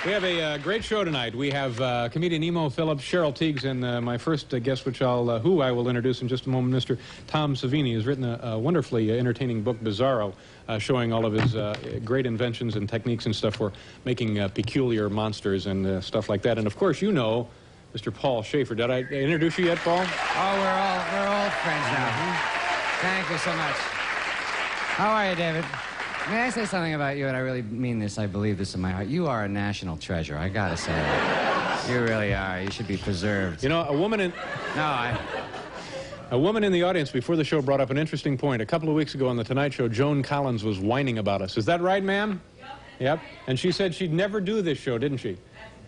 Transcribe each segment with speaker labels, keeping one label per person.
Speaker 1: We have a great show tonight. We have comedian Emo Phillips, Cheryl Teagues, and my first guest, who I will introduce in just a moment, Mr. Tom Savini, has written a wonderfully entertaining book, Bizarro, showing all of his great inventions and techniques and stuff for making peculiar monsters and stuff like that. And of course, you know Mr. Paul Schaefer. Did I introduce you yet, Paul?
Speaker 2: Oh, we're all friends now. Thank you so much. How are you, David? May I say something about you, and I really mean this, I believe this in my heart. You are a national treasure, I gotta say that. You really are. You should be preserved.
Speaker 1: You know, a woman in the audience before the show brought up an interesting point. A couple of weeks ago on The Tonight Show, Joan Collins was whining about us. Is that right, ma'am? Yep. And she said she'd never do this show, didn't she?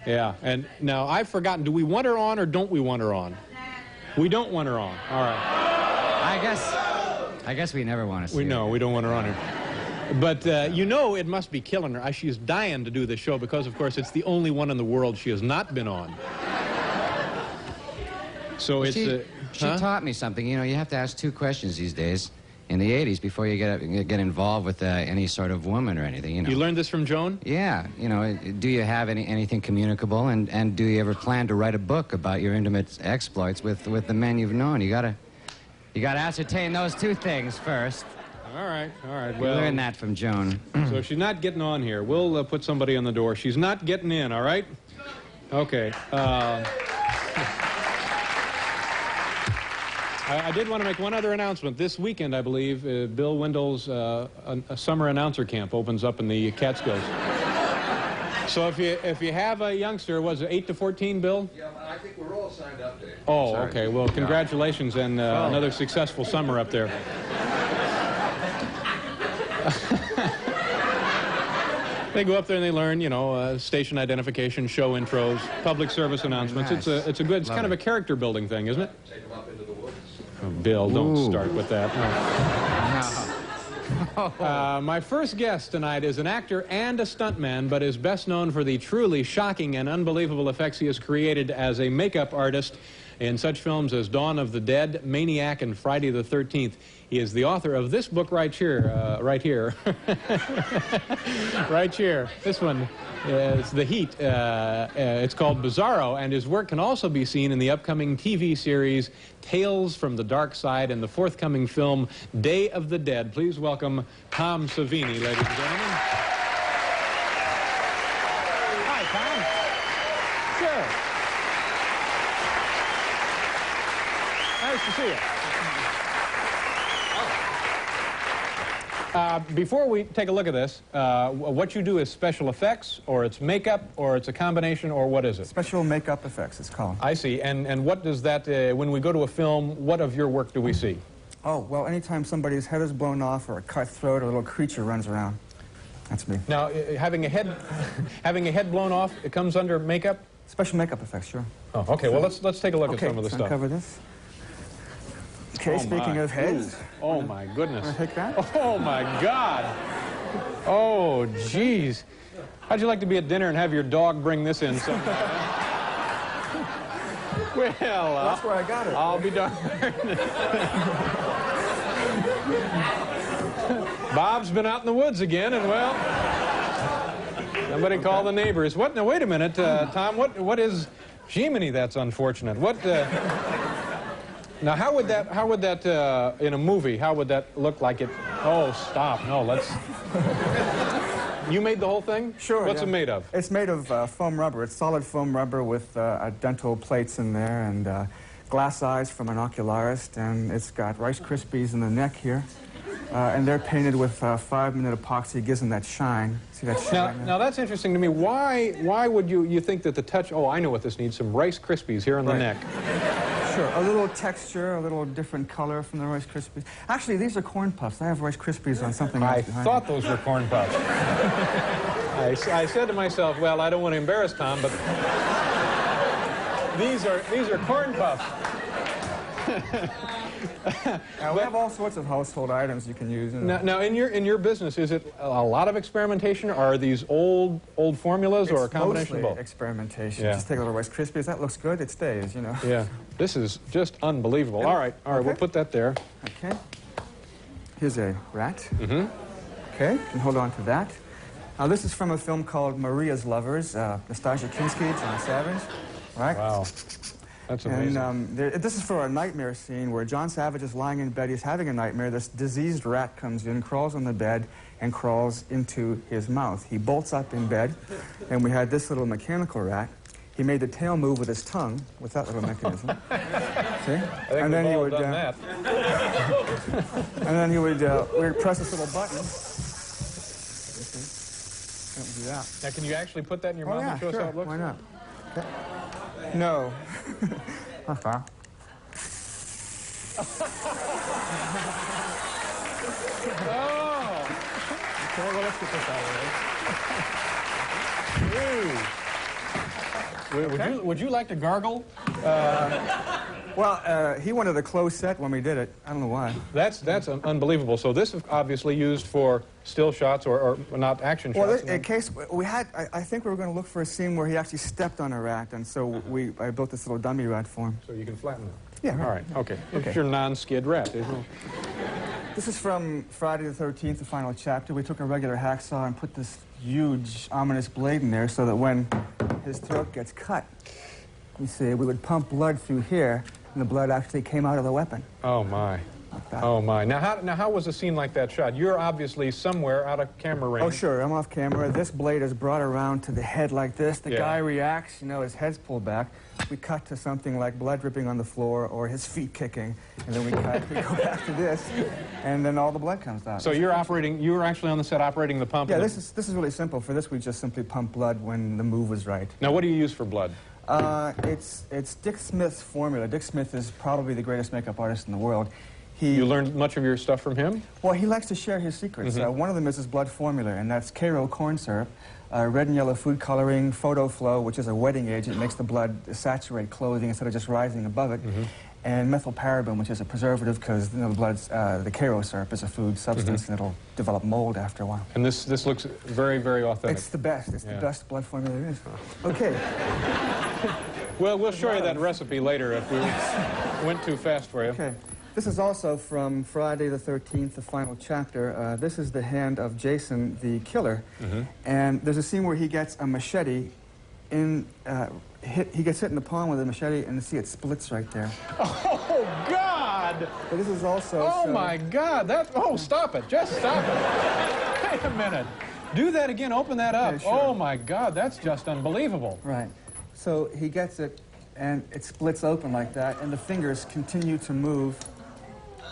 Speaker 1: Yeah. And now, I've forgotten, do we want her on or don't we want her on? We don't want her on. All right.
Speaker 2: I guess we never want to see her.
Speaker 1: No, we don't want her on here. But you know it must be killing her. She's dying to do this show because, of course, it's the only one in the world she has not been on. So it's...
Speaker 2: She taught me something. You know, you have to ask 2 questions these days in the 80s before you get involved with any sort of woman or anything, you know.
Speaker 1: You learned this from Joan?
Speaker 2: Yeah. You know, do you have anything communicable, and do you ever plan to write a book about your intimate exploits with the men you've known? You gotta ascertain those 2 things first.
Speaker 1: All right. Well,
Speaker 2: you learned that from Joan.
Speaker 1: So she's not getting on here. We'll put somebody on the door. She's not getting in, all right? Okay. I did want to make one other announcement. This weekend, I believe, Bill Wendell's a summer announcer camp opens up in the Catskills. So if you have a youngster, was it 8 to 14, Bill?
Speaker 3: Yeah, I think we're all signed up, Dave.
Speaker 1: Oh, okay. Well, congratulations and another successful summer up there. They go up there and they learn, you know, station identification, show intros, public service announcements.
Speaker 2: Nice.
Speaker 1: It's kind of a character building thing, isn't it?
Speaker 3: Take them up into the woods.
Speaker 1: Oh, Bill, don't
Speaker 2: Ooh.
Speaker 1: start with that.
Speaker 2: No.
Speaker 1: My first guest tonight is an actor and a stuntman, but is best known for the truly shocking and unbelievable effects he has created as a makeup artist in such films as Dawn of the Dead, Maniac, and Friday the 13th. He is the author of this book right here, right here. Right here. This one is The Heat. It's called Bizarro, and his work can also be seen in the upcoming TV series Tales from the Dark Side and the forthcoming film Day of the Dead. Please welcome Tom Savini, ladies and gentlemen. Hi, Tom. Sure. Nice to see you. Before we take a look at this, what you do is special effects, or it's makeup, or it's a combination, or what is it?
Speaker 4: Special makeup effects, it's called.
Speaker 1: I see. And what does that, when we go to a film, what of your work do we see?
Speaker 4: Oh, well, anytime somebody's head is blown off or a cut throat or a little creature runs around, that's me.
Speaker 1: Now, having a head blown off, it comes under makeup?
Speaker 4: Special makeup effects, sure.
Speaker 1: Oh, okay. Well, let's take a look at some of the stuff.
Speaker 4: Uncover this. Okay, speaking of heads.
Speaker 1: Oh, my goodness.
Speaker 4: Want to take that?
Speaker 1: Oh, my God. Oh, jeez. How'd you like to be at dinner and have your dog bring this in sometime? Well,
Speaker 4: that's where I got it.
Speaker 1: I'll be darned. Bob's been out in the woods again, and well, somebody call the neighbors. What? Now, wait a minute, Tom. What is Jiminy? That's unfortunate. What? Now, how would that in a movie? How would that look like it? Oh, stop! No, let's. You made the whole thing?
Speaker 4: Sure.
Speaker 1: What's it made of?
Speaker 4: It's made of foam rubber. It's solid foam rubber with dental plates in there and glass eyes from an ocularist, and it's got Rice Krispies in the neck here. And they're painted with 5-minute epoxy. It gives them that shine. See that shine?
Speaker 1: Now that's interesting to me. Why would you think that the touch? Oh, I know what this needs. Some Rice Krispies here on the neck.
Speaker 4: Sure. A little texture, a little different color from the Rice Krispies. Actually, these are corn puffs. I have Rice Krispies on something else behind
Speaker 1: I thought
Speaker 4: me.
Speaker 1: those were corn puffs. I said to myself, well, I don't want to embarrass Tom, but these are corn puffs.
Speaker 4: Now, we have all sorts of household items you can use.
Speaker 1: Now, in your business, is it a lot of experimentation, or are these old formulas, or a combination of both?
Speaker 4: Mostly experimentation.
Speaker 1: Yeah.
Speaker 4: Just take a little Rice Krispies. That looks good. It stays, you know.
Speaker 1: Yeah. This is just unbelievable. All right.
Speaker 4: Okay.
Speaker 1: We'll put that there.
Speaker 4: Okay. Here's a rat.
Speaker 1: Mm-hmm.
Speaker 4: Okay. You can hold on to that. Now, this is from a film called Maria's Lovers, Nastasia Kinski, John Savage, right?
Speaker 1: Wow. That's amazing.
Speaker 4: And this is for a nightmare scene where John Savage is lying in bed. He's having a nightmare. This diseased rat comes in, crawls on the bed, and crawls into his mouth. He bolts up in bed, and we had this little mechanical rat. He made the tail move with his tongue, with that little mechanism. See?
Speaker 1: I think
Speaker 4: and then
Speaker 1: we've
Speaker 4: he
Speaker 1: all
Speaker 4: would,
Speaker 1: done that.
Speaker 4: and then he would press this little button. Don't do that.
Speaker 1: Now, can you actually put that in your
Speaker 4: Oh,
Speaker 1: mouth
Speaker 4: yeah,
Speaker 1: and show
Speaker 4: sure.
Speaker 1: us how it looks?
Speaker 4: Why not? Okay. No. Okay.
Speaker 1: Oh! Okay, well, let's get this out of the way. Ooh. Would you like to gargle?
Speaker 4: Well, he wanted a closed set when we did it. I don't know why.
Speaker 1: That's unbelievable. So this is obviously used for still shots or not action shots.
Speaker 4: Well, in case we had, I think we were going to look for a scene where he actually stepped on a rat, and so I built this little dummy rat for him.
Speaker 1: So you can flatten it.
Speaker 4: Yeah.
Speaker 1: All right. Okay.
Speaker 4: Okay.
Speaker 1: It's your non-skid rat. There's no...
Speaker 4: This is from Friday the 13th, the final chapter. We took a regular hacksaw and put this huge, ominous blade in there so that when his throat gets cut, you see, we would pump blood through here, and the blood actually came out of the weapon.
Speaker 1: Oh, my.
Speaker 4: Like that.
Speaker 1: Oh, my. Now, how was a scene like that shot? You're obviously somewhere out of camera range.
Speaker 4: Oh, sure, I'm off camera. This blade is brought around to the head like this. The guy reacts, you know, his head's pulled back. We cut to something like blood dripping on the floor or his feet kicking, and then we go back to this, and then all the blood comes out.
Speaker 1: So you were actually on the set operating the pump?
Speaker 4: Yeah, this is really simple. For this, we just simply pump blood when the move was right.
Speaker 1: Now, what do you use for blood?
Speaker 4: It's Dick Smith's formula. Dick Smith is probably the greatest makeup artist in the world.
Speaker 1: You learned much of your stuff from him?
Speaker 4: Well, he likes to share his secrets. One of them is his blood formula, and that's Cairo corn syrup, red and yellow food coloring, photo flow, which is a wetting agent, makes the blood saturate clothing instead of just rising above it, and methylparaben, which is a preservative because the Cairo syrup is a food substance and it'll develop mold after a while.
Speaker 1: And this looks very, very authentic.
Speaker 4: It's the best. It's the best blood formula there is. Okay.
Speaker 1: Well, we'll show you that recipe later if we went too fast for you.
Speaker 4: Okay. This is also from Friday the 13th, the final chapter. This is the hand of Jason, the killer. And there's a scene where he gets a machete in, he gets hit in the palm with a machete, and you see it splits right there.
Speaker 1: Oh, God!
Speaker 4: But this is also...
Speaker 1: Oh, my God! Stop it! Just stop it! Wait a minute. Do that again. Open that up.
Speaker 4: Okay, sure.
Speaker 1: Oh, my God. That's just unbelievable.
Speaker 4: Right. So he gets it, and it splits open like that, and the fingers continue to move,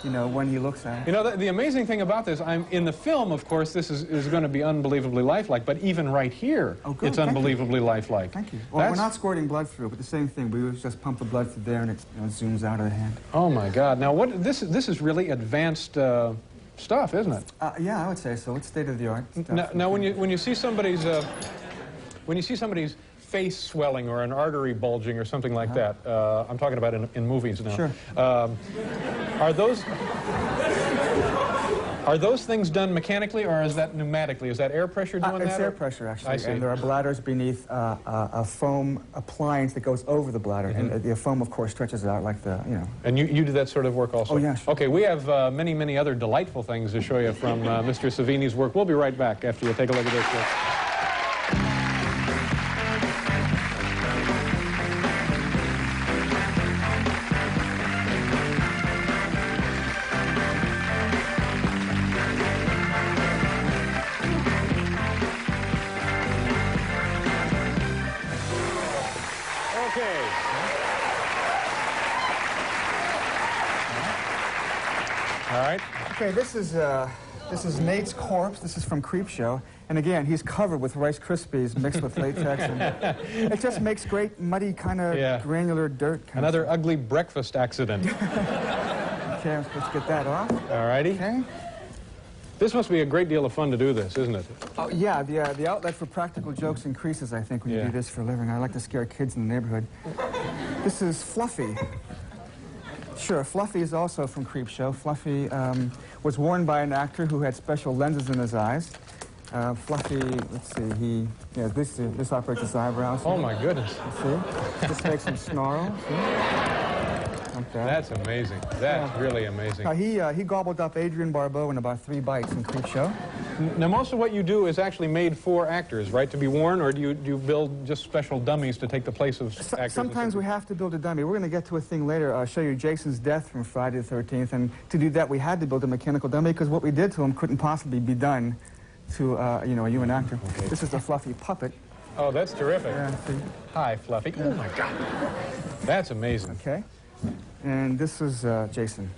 Speaker 4: you know, when he looks at it.
Speaker 1: You know, the amazing thing about this, in the film, of course, this is going to be unbelievably lifelike, but even right here, it's unbelievably lifelike.
Speaker 4: Thank you. Well, we're not squirting blood through, but the same thing. We would just pump the blood through there, and it zooms out of the hand.
Speaker 1: Oh, my God. Now, this is really advanced stuff, isn't it?
Speaker 4: Yeah, I would say so. It's state-of-the-art.
Speaker 1: Now, when you see somebody's face swelling or an artery bulging or something like that, I'm talking about in movies now.
Speaker 4: Sure.
Speaker 1: Are those things done mechanically or is that pneumatically? Is that air pressure doing that?
Speaker 4: It's air pressure, actually.
Speaker 1: I see.
Speaker 4: And there are bladders beneath a foam appliance that goes over the bladder. And the foam, of course, stretches it out like the, you know.
Speaker 1: And you do that sort of work also?
Speaker 4: Oh, yeah, sure.
Speaker 1: Okay, we have many, many other delightful things to show you from Mr. Savini's work. We'll be right back after you take a look at this work. All right.
Speaker 4: Okay, this is Nate's corpse. This is from Creepshow. And again, he's covered with Rice Krispies mixed with latex. And it just makes great, muddy, kind of granular dirt.
Speaker 1: Another ugly breakfast accident.
Speaker 4: Okay, let's get that off.
Speaker 1: All righty.
Speaker 4: Okay.
Speaker 1: This must be a great deal of fun to do this, isn't it?
Speaker 4: Oh, yeah, the outlet for practical jokes increases, I think, when you do this for a living. I like to scare kids in the neighborhood. This is Fluffy. Sure, Fluffy is also from Creepshow. Fluffy was worn by an actor who had special lenses in his eyes. Fluffy, let's see, this operates his eyebrows.
Speaker 1: Oh, my goodness.
Speaker 4: See? This makes him snarl. See? like that.
Speaker 1: That's amazing. That's really amazing.
Speaker 4: He gobbled up Adrian Barbeau in about 3 bites in Creepshow.
Speaker 1: Now, most of what you do is actually made for actors, right, to be worn, or do you build just special dummies to take the place of actors?
Speaker 4: Sometimes we have to build a dummy. We're going to get to a thing later. I'll show you Jason's death from Friday the 13th, and to do that we had to build a mechanical dummy because what we did to him couldn't possibly be done to a human actor. Okay. This is a Fluffy puppet.
Speaker 1: Oh, that's terrific.
Speaker 4: Yeah, see?
Speaker 1: Hi, Fluffy. Oh, my God. That's amazing.
Speaker 4: Okay. And this is Jason.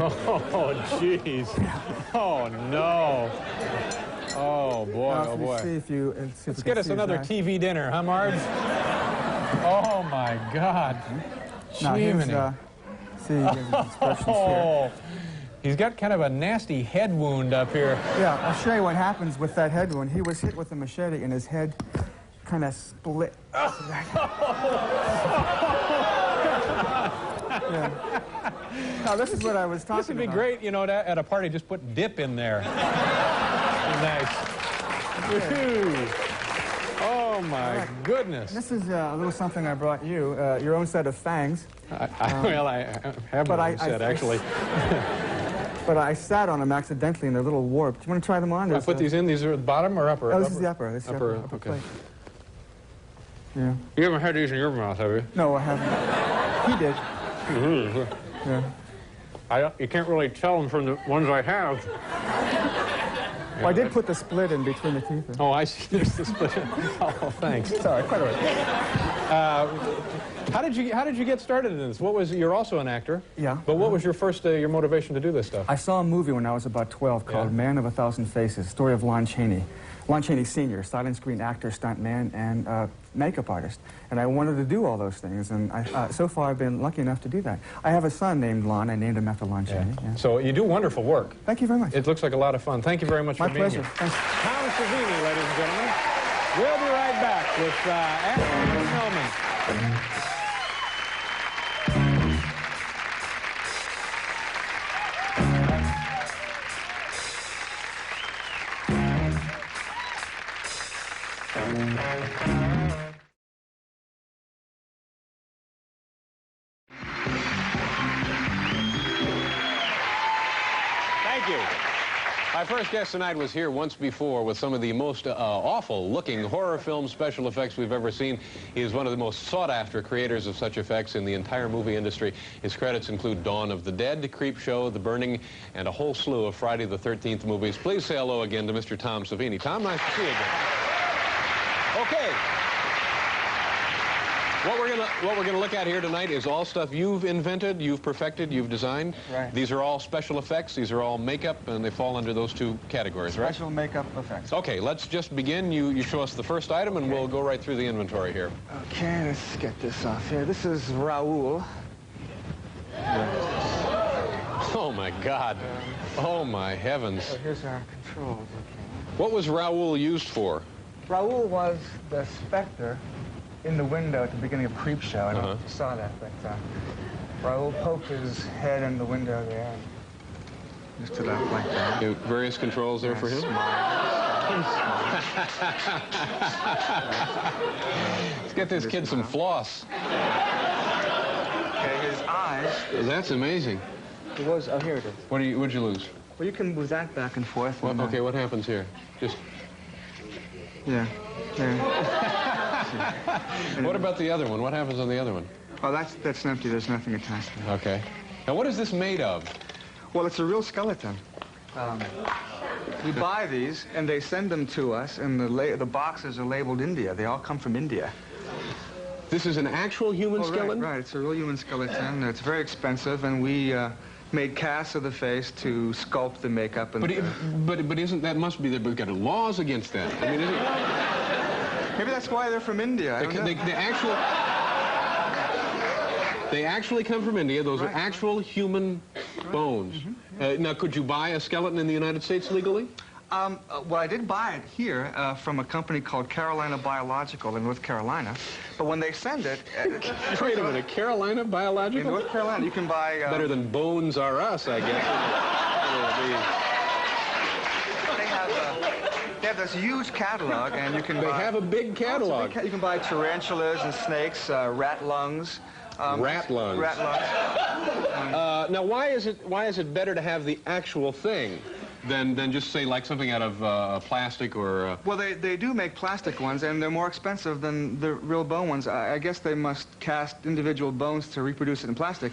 Speaker 1: Oh, jeez. Oh, no. Oh, boy,
Speaker 4: Now,
Speaker 1: oh, boy.
Speaker 4: Let's
Speaker 1: get us another TV dinner, huh, Marge? Oh, my God.
Speaker 4: Now, here's,
Speaker 1: Jiminy.
Speaker 4: see, here's his expressions here.
Speaker 1: Oh, he's got kind of a nasty head wound up here.
Speaker 4: Yeah, I'll show you what happens with that head wound. He was hit with a machete and his head kind of split. Yeah. Now, this is what I was talking about.
Speaker 1: This would be great, you know, at a party, just put dip in there. Nice. Woohoo. Oh, my goodness.
Speaker 4: This is a little something I brought you, your own set of fangs.
Speaker 1: I have my own set, actually.
Speaker 4: But I sat on them accidentally and they're a little warped. Do you want to try them on?
Speaker 1: I put these in. These are the bottom or upper?
Speaker 4: Oh, this is the upper. This is
Speaker 1: upper,
Speaker 4: upper
Speaker 1: okay.
Speaker 4: plate. Yeah.
Speaker 1: You haven't had these in your mouth, have you?
Speaker 4: No, I haven't. He did. Yeah.
Speaker 1: You can't really tell them from the ones I have.
Speaker 4: Well, I did put the split in between the teeth.
Speaker 1: Oh, I see. There's the split. Oh, thanks.
Speaker 4: Sorry, quite all right.
Speaker 1: How did you get started in this? You're also an actor.
Speaker 4: Yeah.
Speaker 1: But what was your motivation to do this stuff?
Speaker 4: I saw a movie when I was about 12 called Man of a Thousand Faces, story of Lon Chaney. Lon Chaney Sr., silent screen actor, stuntman, and makeup artist. And I wanted to do all those things, and so far I've been lucky enough to do that. I have a son named Lon. I named him after Lon Chaney. Yeah.
Speaker 1: So you do wonderful work.
Speaker 4: Thank you very much.
Speaker 1: It looks like a lot of fun. Thank you very much for being
Speaker 4: My pleasure.
Speaker 1: here.
Speaker 4: Thanks.
Speaker 1: Tom Savini, ladies and gentlemen. We'll be right back with Ashton Hellman. Thank you. My first guest tonight was here once before with some of the most awful-looking horror film special effects we've ever seen. He is one of the most sought-after creators of such effects in the entire movie industry. His credits include Dawn of the Dead, Creepshow, The Burning, and a whole slew of Friday the 13th movies. Please say hello again to Mr. Tom Savini. Tom, nice to see you again. Okay. What we're gonna look at here tonight is all stuff you've invented, you've perfected, you've designed.
Speaker 4: Right.
Speaker 1: These are all special effects. These are all makeup, and they fall under those two categories, right?
Speaker 4: Special makeup effects.
Speaker 1: Okay, let's just begin. You show us the first item, and we'll go right through the inventory here.
Speaker 4: Okay, let's get this off here. This is Raoul.
Speaker 1: Oh, my God. Oh, my heavens.
Speaker 4: So here's our controls. Okay.
Speaker 1: What was Raoul used for?
Speaker 4: Raoul was the specter in the window at the beginning of Creepshow. I don't know if you saw that, but Raoul poked his head in the window there. Just to that like that.
Speaker 1: You have various controls there for him? Let's get this kid some floss.
Speaker 4: Okay, his eyes.
Speaker 1: That's amazing.
Speaker 4: It was, oh, here it is.
Speaker 1: What'd you lose?
Speaker 4: Well, you can move that back and forth. And,
Speaker 1: Okay, what happens here? Just...
Speaker 4: Yeah, there.
Speaker 1: What about the other one? What happens on the other one?
Speaker 4: Oh, that's empty. There's nothing attached to it.
Speaker 1: Okay. Now, what is this made of?
Speaker 4: Well, it's a real skeleton. We buy these, and they send them to us, and the boxes are labeled India. They all come from India.
Speaker 1: This is an actual human skeleton?
Speaker 4: Right. It's a real human skeleton. It's very expensive, and we made casts of the face to sculpt the makeup. And,
Speaker 1: but isn't that must be that we've got laws against that? I mean, isn't it?
Speaker 4: Maybe that's why they're from India. I don't know.
Speaker 1: They actually come from India. Those are actual human bones. Now, could you buy a skeleton in the United States legally?
Speaker 4: Well, I did buy it here from a company called Carolina Biological in North Carolina. But when they send it...
Speaker 1: Wait a minute, Carolina Biological?
Speaker 4: In North Carolina, you can buy...
Speaker 1: Better than Bones R Us, I guess.
Speaker 4: They have have this huge catalog, and you can
Speaker 1: They
Speaker 4: buy...
Speaker 1: have a big catalog.
Speaker 4: You can buy tarantulas and snakes, rat lungs.
Speaker 1: Rat lungs.
Speaker 4: Rat lungs.
Speaker 1: Now, why is it better to have the actual thing than just say like something out of plastic or?
Speaker 4: Well, they do make plastic ones, and they're more expensive than the real bone ones. I guess they must cast individual bones to reproduce it in plastic.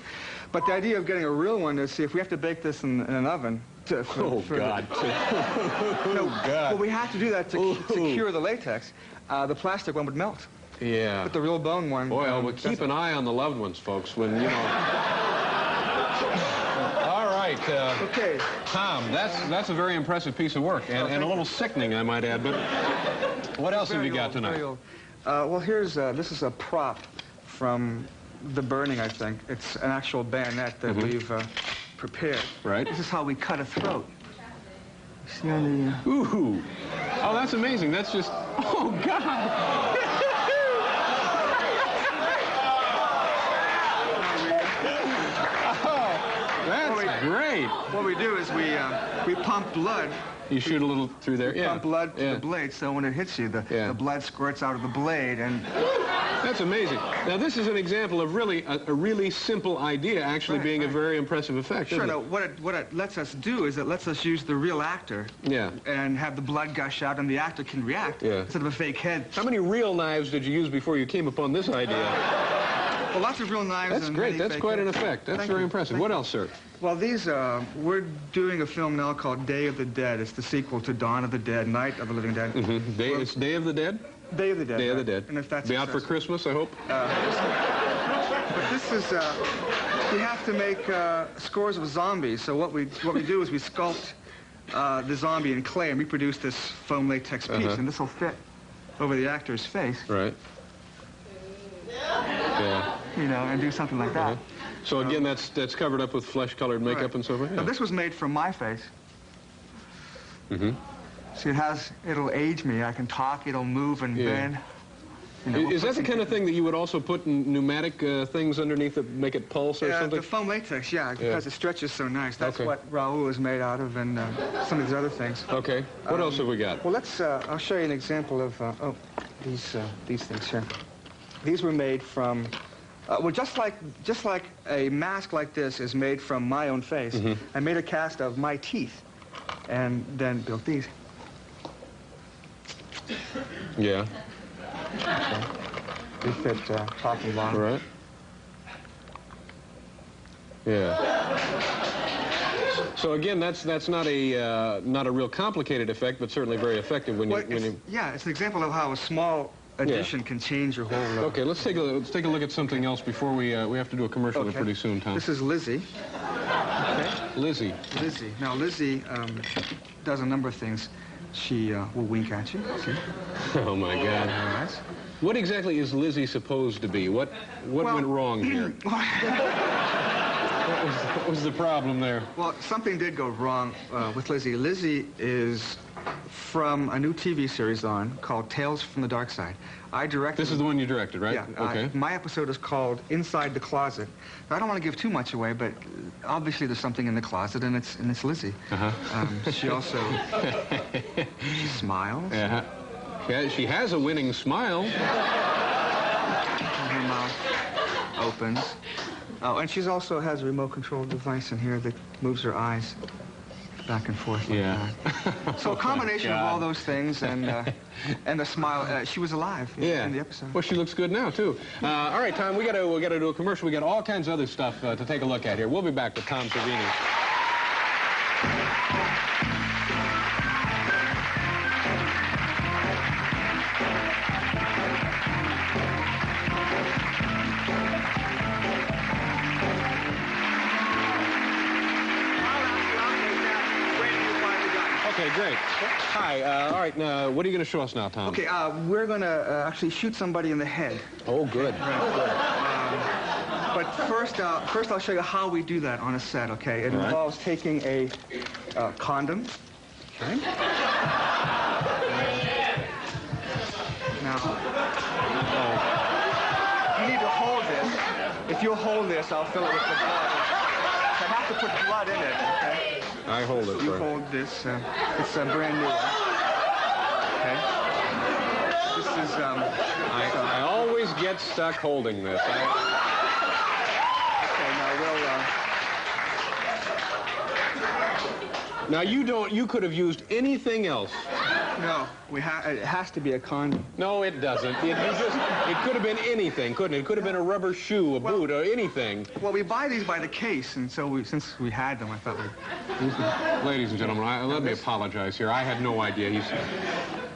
Speaker 4: But the idea of getting a real one is, see, if we have to bake this in an oven.
Speaker 1: God. Oh God.
Speaker 4: Well, we have to do that to cure the latex. The plastic one would melt.
Speaker 1: Yeah.
Speaker 4: But the real bone one...
Speaker 1: Boy, but keep an eye on the loved ones, folks, when, you know... All right.
Speaker 4: Okay.
Speaker 1: Tom, that's a very impressive piece of work, and a little sickening, I might add, but what else have you got tonight?
Speaker 4: Very old. Well, here's... this is a prop from the burning, I think. It's an actual bayonet that we've prepared.
Speaker 1: Right.
Speaker 4: This is how we cut a throat. See on the...
Speaker 1: Ooh. Oh, that's amazing. That's just... Oh, God. That's great.
Speaker 4: What we do is we pump blood.
Speaker 1: You shoot a little through there. Yeah.
Speaker 4: Pump blood to the blade, so when it hits you, the blood squirts out of the blade, and...
Speaker 1: That's amazing. Now, this is an example of really a really simple idea actually being a very impressive effect.
Speaker 4: Sure. No, what it lets us do is it lets us use the real actor.
Speaker 1: Yeah.
Speaker 4: And have the blood gush out, and the actor can react instead of a fake head.
Speaker 1: How many real knives did you use before you came upon this idea?
Speaker 4: Well, lots of real knives.
Speaker 1: That's great. That's quite an effect. That's very impressive. What else, sir?
Speaker 4: Well, these, we're doing a film now called Day of the Dead. It's the sequel to Dawn of the Dead, Night of the Living Dead.
Speaker 1: It's Day of the Dead?
Speaker 4: Day of the Dead.
Speaker 1: Day of the Dead.
Speaker 4: And if that's
Speaker 1: be out for Christmas, I hope.
Speaker 4: But this is, we have to make scores of zombies. So what we do is we sculpt the zombie in clay and reproduce this foam latex piece, and this will fit over the actor's face.
Speaker 1: Right. Yeah.
Speaker 4: You know, and do something like that.
Speaker 1: So again, that's covered up with flesh-colored makeup and so forth. Yeah.
Speaker 4: Now, this was made from my face. See, it'll age me. I can talk, it'll move and bend. You know,
Speaker 1: is that the kind of thing that you would also put in pneumatic things underneath that make it pulse or something?
Speaker 4: The foam latex, because it stretches so nice. That's what Raoul is made out of, and some of these other things.
Speaker 1: Okay. What else have we got?
Speaker 4: Well, I'll show you an example of these things here. These were made from, well, just like a mask like this is made from my own face. I made a cast of my teeth, and then built these.
Speaker 1: Yeah.
Speaker 4: Okay. They fit top and bottom.
Speaker 1: Right. Yeah. So again, that's not a real complicated effect, but certainly very effective when you.
Speaker 4: Yeah, it's an example of how a small addition can change your whole.
Speaker 1: Okay, let's take a look at something else before we have to do a commercial pretty soon, Tom.
Speaker 4: This is Lizzie. Okay.
Speaker 1: Lizzie.
Speaker 4: Lizzie. Now Lizzie does a number of things. She will wink at you. See?
Speaker 1: Oh my God.
Speaker 4: All right.
Speaker 1: What exactly is Lizzie supposed to be? What went wrong here? What was the problem there?
Speaker 4: Well, something did go wrong with Lizzie. Lizzie is from a new TV series called Tales from the Dark Side. I directed...
Speaker 1: This is the one you directed, right?
Speaker 4: Yeah.
Speaker 1: Okay.
Speaker 4: My episode is called Inside the Closet. Now, I don't want to give too much away, but obviously there's something in the closet, and it's Lizzie. She also... she smiles.
Speaker 1: Yeah, she has a winning smile.
Speaker 4: Her mouth opens. Oh, and she also has a remote control device in here that moves her eyes back and forth like that. So a combination of all those things and the smile. She was alive in the episode.
Speaker 1: Well, she looks good now too. All right, Tom, we gotta do a commercial. We got all kinds of other stuff to take a look at here. We'll be back with Tom Savini. Okay, great. Hi. All right. What are you going to show us now, Tom?
Speaker 4: Okay. We're going to actually shoot somebody in the head.
Speaker 1: Oh, good.
Speaker 4: But first I'll show you how we do that on a set. Okay. It involves taking a condom. Okay. Now, you need to hold this. If you'll hold this, I'll fill it with the blood. I have to put blood in it. Okay.
Speaker 1: I hold it.
Speaker 4: You hold this. It's a brand new one. Okay. Now, you need to hold this. If you'll hold this, I'll fill it with the blood. I have to put blood in it. Okay. I have to put blood in it. Okay. I hold it. You hold this. Okay. If you'll hold this, I'll fill it with the blood. I hold it.
Speaker 1: All
Speaker 4: Okay. This is,
Speaker 5: I always get stuck holding this.
Speaker 4: okay, now
Speaker 5: Now you could have used anything else.
Speaker 4: no, it has to be a condom.
Speaker 5: No, it doesn't. It could have been anything, couldn't it? It could have been a rubber shoe, a boot, or anything.
Speaker 4: Well, we buy these by the case, and so since we had them, I thought we'd use them.
Speaker 5: Ladies and gentlemen, let me apologize here. I had no idea.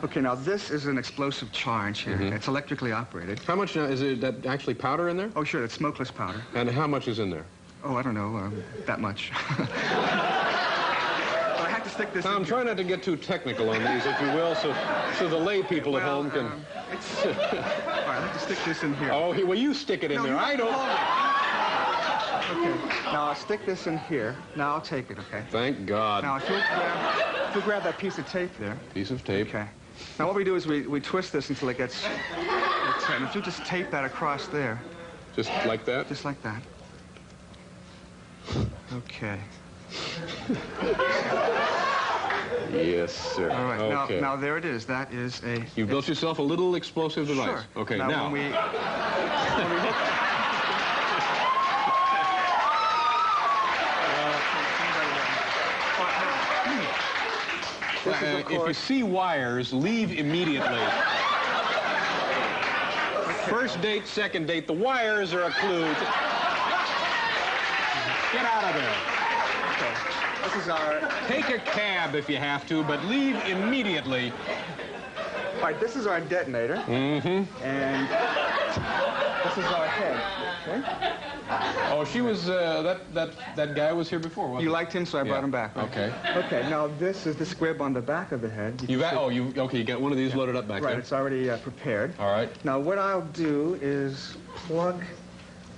Speaker 4: Okay, now this is an explosive charge here. It's electrically operated.
Speaker 5: How much now? Is it that actually powder in there?
Speaker 4: Oh, sure, it's smokeless powder.
Speaker 5: And how much is in there?
Speaker 4: Oh, I don't know, that much. But I have to stick this
Speaker 5: Tom,
Speaker 4: in
Speaker 5: try not to get too technical on these, if you will, so the lay people at home can...
Speaker 4: all right, I have to stick this in here.
Speaker 5: Oh, well, you stick it in there. I don't...
Speaker 4: Okay, now I'll stick this in here. Now I'll take it, okay?
Speaker 5: Thank God.
Speaker 4: Now, if you'll grab that piece of tape there.
Speaker 5: Piece of tape.
Speaker 4: Okay. Now, what we do is we twist this until it gets tight. If you just tape that across there.
Speaker 5: Just like that?
Speaker 4: Just like that. Okay.
Speaker 5: Yes, sir.
Speaker 4: All right.
Speaker 5: Okay.
Speaker 4: Now there it is. That is a...
Speaker 5: You built yourself a little explosive device.
Speaker 4: Sure.
Speaker 5: Okay, now...
Speaker 4: When we hook...
Speaker 5: if you see wires, leave immediately. First date, second date, the wires are a clue. Get out of there.
Speaker 4: Okay. This is our...
Speaker 5: Take a cab if you have to, but leave immediately.
Speaker 4: All right, this is our detonator. And this is our head. Okay?
Speaker 5: Oh, she was, that guy was here before, wasn't
Speaker 4: You
Speaker 5: he?
Speaker 4: liked him, so I brought him back. Right?
Speaker 5: Okay.
Speaker 4: Okay, now this is the squib on the back of the head.
Speaker 5: You got one of these loaded up back
Speaker 4: Right,
Speaker 5: there?
Speaker 4: it's already prepared.
Speaker 5: All right.
Speaker 4: Now, what I'll do is plug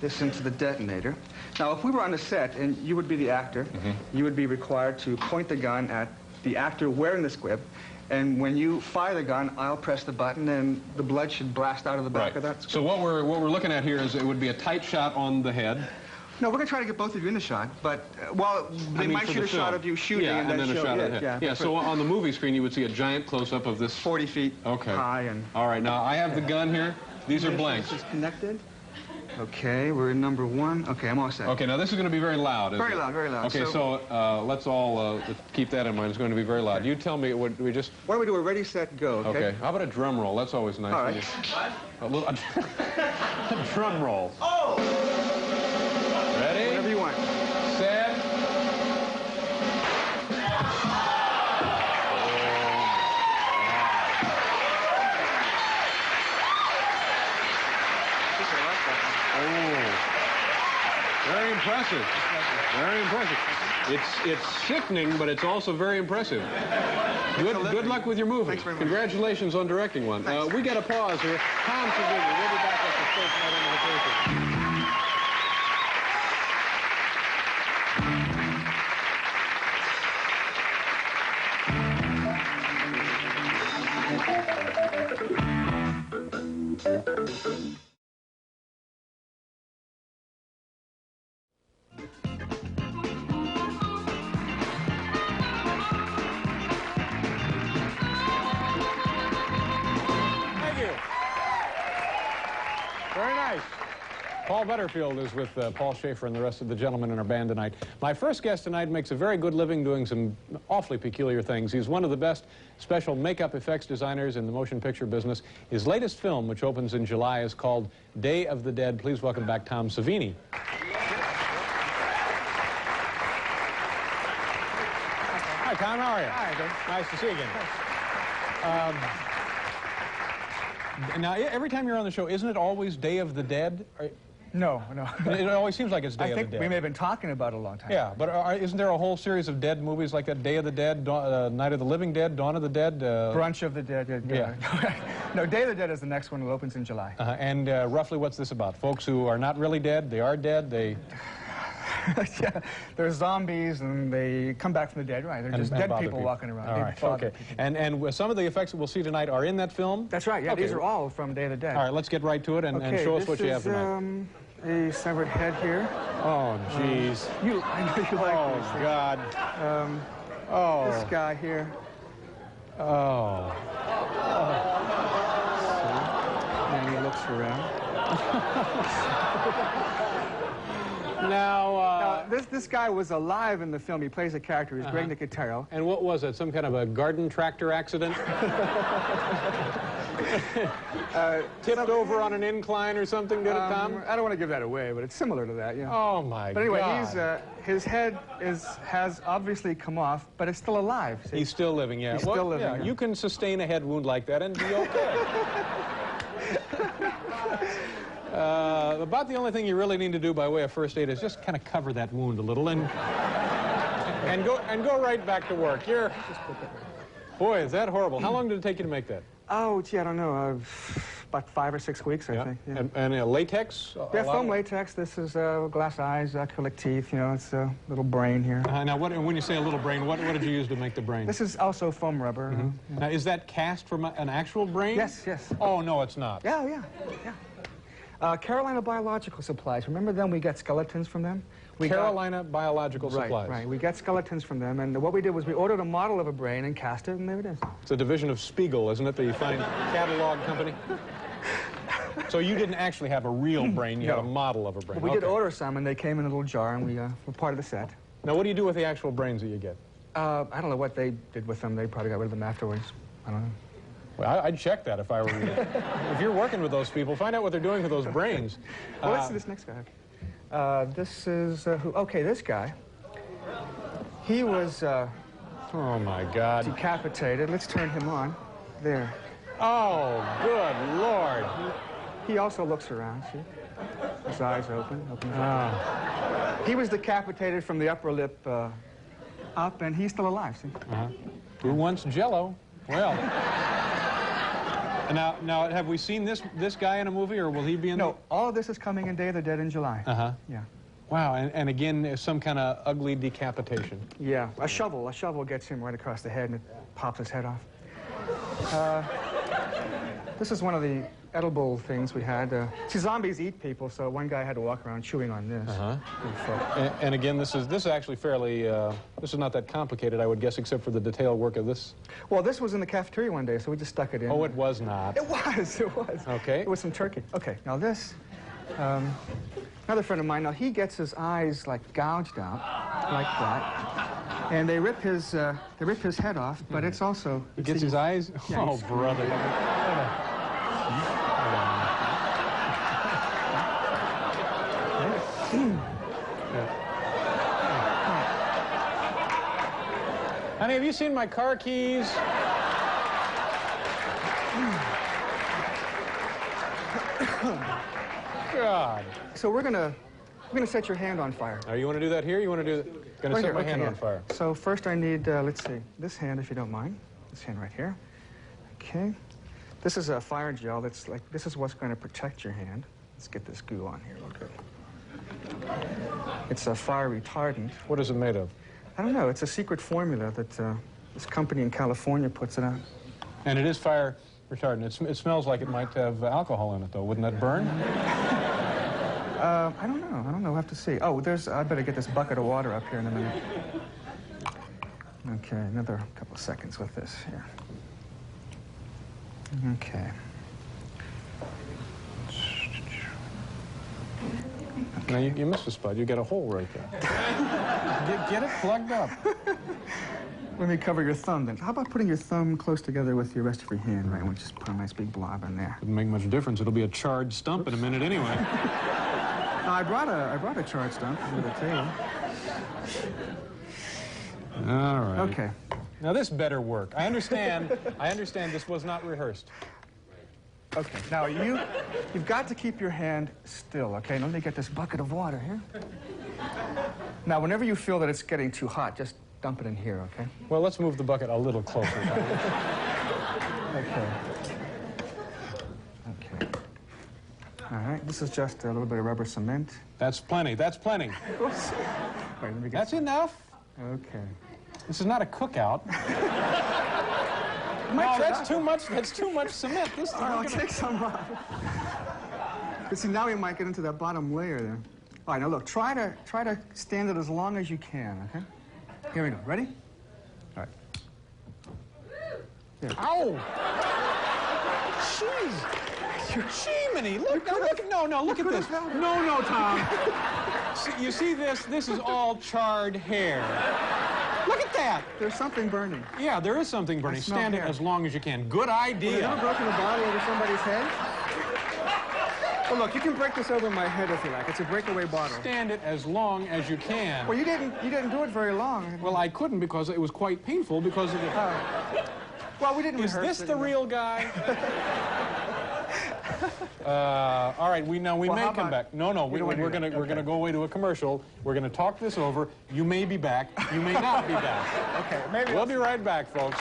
Speaker 4: this into the detonator. Now, if we were on the set and you would be the actor, you would be required to point the gun at the actor wearing the squib, and when you fire the gun, I'll press the button, and the blood should blast out of the back of that squib.
Speaker 5: So what we're looking at here is it would be a tight shot on the head.
Speaker 4: No, we're going to try to get both of you in the shot, but, they might
Speaker 5: for
Speaker 4: shoot
Speaker 5: the
Speaker 4: a shot
Speaker 5: film.
Speaker 4: of you shooting
Speaker 5: and then a
Speaker 4: show
Speaker 5: shot of
Speaker 4: it.
Speaker 5: the head.
Speaker 4: Yeah,
Speaker 5: So on the movie screen, you would see a giant close-up of this.
Speaker 4: 40 feet high. And
Speaker 5: All right, now I have the gun here. These are blanks.
Speaker 4: This is connected. Okay, we're in number 1. Okay, I'm all set.
Speaker 5: Okay, now this is going to be very loud, isn't it?
Speaker 4: Very loud, very loud.
Speaker 5: Okay, so let's all keep that in mind. It's going to be very loud. You tell me, what we just...
Speaker 4: Why don't we do a ready, set, go, okay?
Speaker 5: Okay, how about a drum roll? That's always nice.
Speaker 4: All right.
Speaker 5: A little a drum roll. Oh! Ready?
Speaker 4: Whatever you want.
Speaker 5: Set. Very impressive. Very impressive. It's sickening, but it's also very impressive. Good luck with your movie.
Speaker 4: Thanks very much.
Speaker 5: Congratulations on directing one. We got a pause here. Tom Savini, we'll be back at the Space Night Invitation.
Speaker 1: Thank you. Very nice. Paul Butterfield is with Paul Schaefer and the rest of the gentlemen in our band tonight. My first guest tonight makes a very good living doing some awfully peculiar things. He's one of the best special makeup effects designers in the motion picture business. His latest film, which opens in July, is called Day of the Dead. Please welcome back Tom Savini. Hi, Tom. How are you?
Speaker 4: Hi, Dave.
Speaker 1: Nice to see you again. Now, every time you're on the show, isn't it always Day of the Dead?
Speaker 4: No.
Speaker 1: It always seems like it's Day
Speaker 4: I
Speaker 1: of the
Speaker 4: think
Speaker 1: Dead.
Speaker 4: we may have been talking about it a long time.
Speaker 1: Yeah, but isn't there a whole series of dead movies like that? Day of the Dead, Night of the Living Dead, Dawn of the Dead?
Speaker 4: Brunch of the Dead.
Speaker 1: Yeah.
Speaker 4: No, Day of the Dead is the next one. It opens in July.
Speaker 1: And roughly what's this about? Folks who are not really dead, they are dead, they...
Speaker 4: Yeah, they're zombies and they come back from the dead, right? They're just dead
Speaker 1: bother
Speaker 4: people walking around.
Speaker 1: All
Speaker 4: They
Speaker 1: right,
Speaker 4: bother
Speaker 1: okay.
Speaker 4: people.
Speaker 1: And some of the effects that we'll see tonight are in that film?
Speaker 4: That's right, yeah,
Speaker 1: Okay.
Speaker 4: these are all from Day of the Dead.
Speaker 1: All right, let's get right to it and show us what you have tonight.
Speaker 4: A severed head here.
Speaker 1: Oh, jeez.
Speaker 4: I know you like these
Speaker 1: Oh,
Speaker 4: things.
Speaker 1: God.
Speaker 4: This guy here.
Speaker 1: Oh.
Speaker 4: And he looks around.
Speaker 1: Now,
Speaker 4: This guy was alive in the film. He plays a character. He's Greg Nicotero.
Speaker 1: and what was it? Some kind of a garden tractor accident? Tipped over on an incline or something, did it, Tom?
Speaker 4: I don't want to give that away, but it's similar to that, yeah.
Speaker 1: Oh, my
Speaker 4: But anyway,
Speaker 1: God.
Speaker 4: his head has obviously come off, but it's still alive. See?
Speaker 1: He's still living, yeah.
Speaker 4: He's still living,
Speaker 1: Yeah,
Speaker 4: yeah.
Speaker 1: you can sustain a head wound like that and be okay. About the only thing you really need to do by way of first aid is just kind of cover that wound a little and go right back to work. Boy, is that horrible. How long did it take you to make that?
Speaker 4: Oh, gee, I don't know. About 5 or 6 weeks, I think. Yeah.
Speaker 1: And latex?
Speaker 4: Yeah, foam latex. This is glass eyes, acrylic teeth. You know, it's a little brain here.
Speaker 1: Now, when you say a little brain, what did you use to make the brain?
Speaker 4: This is also foam rubber.
Speaker 1: Now, is that cast from an actual brain?
Speaker 4: Yes, yes.
Speaker 1: Oh, no, it's not.
Speaker 4: Yeah. Carolina Biological Supplies. Remember them? We got skeletons from them.
Speaker 1: Carolina Biological Supplies.
Speaker 4: Right. We got skeletons from them, and what we did was we ordered a model of a brain and cast it, and there it is.
Speaker 1: It's a division of Spiegel, isn't it? The fine catalog company. So you didn't actually have a real brain, you had a model of a brain.
Speaker 4: Well, we did order some, and they came in a little jar, and we were part of the set.
Speaker 1: Now, what do you do with the actual brains that you get?
Speaker 4: I don't know what they did with them. They probably got rid of them afterwards. I don't know.
Speaker 1: Well, I'd check that if I were you. If you're working with those people, find out what they're doing with those brains.
Speaker 4: Well, let's see this next guy. This is who? Okay, this guy. He was
Speaker 1: Oh, my God.
Speaker 4: decapitated. Let's turn him on. There.
Speaker 1: Oh, good Lord.
Speaker 4: He also looks around, see? His eyes open. He was decapitated from the upper lip up, and he's still alive, see?
Speaker 1: Who wants Jell-O? Well. Now, have we seen this guy in a movie, or will he be in?
Speaker 4: No, all of this is coming in Day of the Dead in July. Yeah.
Speaker 1: Wow, and again, some kind of ugly decapitation.
Speaker 4: Yeah, a shovel gets him right across the head, and it pops his head off. This is one of the edible things we had. See, zombies eat people, so one guy had to walk around chewing on this.
Speaker 1: And again, this is actually fairly, this is not that complicated, I would guess, except for the detailed work of this.
Speaker 4: Well, this was in the cafeteria one day, so we just stuck it in.
Speaker 1: Oh, it was not.
Speaker 4: It was.
Speaker 1: Okay.
Speaker 4: It was some turkey. Okay, now this, another friend of mine, now he gets his eyes, like, gouged out, like that. And they rip his head off, but it's also...
Speaker 1: He gets his eyes?
Speaker 4: Yeah,
Speaker 1: Oh, brother. Honey, have you seen my car keys? God.
Speaker 4: So we're gonna set your hand on fire.
Speaker 1: Now, you want to do that here? You want to do? Going to set my hand on fire.
Speaker 4: So first I need, let's see, this hand, if you don't mind. This hand right here. Okay. This is a fire gel that's like, this is what's going to protect your hand. Let's get this goo on here real good. It's a fire retardant.
Speaker 1: What is it made of?
Speaker 4: I don't know. It's a secret formula that this company in California puts it out.
Speaker 1: And it is fire retardant. It smells like it might have alcohol in it, though. Wouldn't that burn?
Speaker 4: I don't know. We'll have to see. Oh, I better get this bucket of water up here in a minute. Okay, another couple of seconds with this here. Okay.
Speaker 1: Now, you missed a spot. You got a hole right there. Get it plugged up.
Speaker 4: Let me cover your thumb then. How about putting your thumb close together with the rest of your hand, right? We'll just put a nice big blob in there.
Speaker 1: Wouldn't make much difference. It'll be a charred stump in a minute anyway.
Speaker 4: I brought a charred stump under the table.
Speaker 1: All right.
Speaker 4: Okay.
Speaker 1: Now, this better work. I understand this was not rehearsed.
Speaker 4: Okay. Now, you've got to keep your hand still, okay? Let me get this bucket of water here. Now, whenever you feel that it's getting too hot, just dump it in here, okay?
Speaker 1: Well, let's move the bucket a little closer.
Speaker 4: Okay. Okay. All right. This is just a little bit of rubber cement.
Speaker 1: That's plenty. That's plenty.
Speaker 4: Oops. Wait, let me get
Speaker 1: That's enough.
Speaker 4: Okay.
Speaker 1: This is not a cookout. No, that's too much. That's too much cement. This
Speaker 4: All right, I'll take some off. But see, now we might get into that bottom layer there. All right, now look, try to stand it as long as you can, okay? Here we go. Ready? All right.
Speaker 1: Ow! Jeez! Jiminy, look, now look, no, look at this. No, Tom. You see this? This is all charred hair. Look at that.
Speaker 4: There's something burning.
Speaker 1: Yeah, there is something burning.
Speaker 4: smell
Speaker 1: Stand it
Speaker 4: hair.
Speaker 1: as long as you can. Good idea.
Speaker 4: Have you ever broken a bottle over somebody's head? Well, look, you can break this over my head if you like. It's a breakaway bottle.
Speaker 1: Stand it as long as you can.
Speaker 4: Well, you didn't do it very long.
Speaker 1: Well, I couldn't because it was quite painful because of the...
Speaker 4: Well, we didn't
Speaker 1: Is
Speaker 4: rehearse
Speaker 1: this
Speaker 4: it,
Speaker 1: the
Speaker 4: you know.
Speaker 1: real guy? All right, we
Speaker 4: Well,
Speaker 1: may
Speaker 4: how
Speaker 1: come
Speaker 4: about-
Speaker 1: back. No,
Speaker 4: You
Speaker 1: we're
Speaker 4: don't wanna do
Speaker 1: gonna
Speaker 4: that.
Speaker 1: we're gonna go away to a commercial. We're gonna talk this over. You may be back. You may not be back.
Speaker 4: Okay, maybe.
Speaker 1: We'll be right back, folks.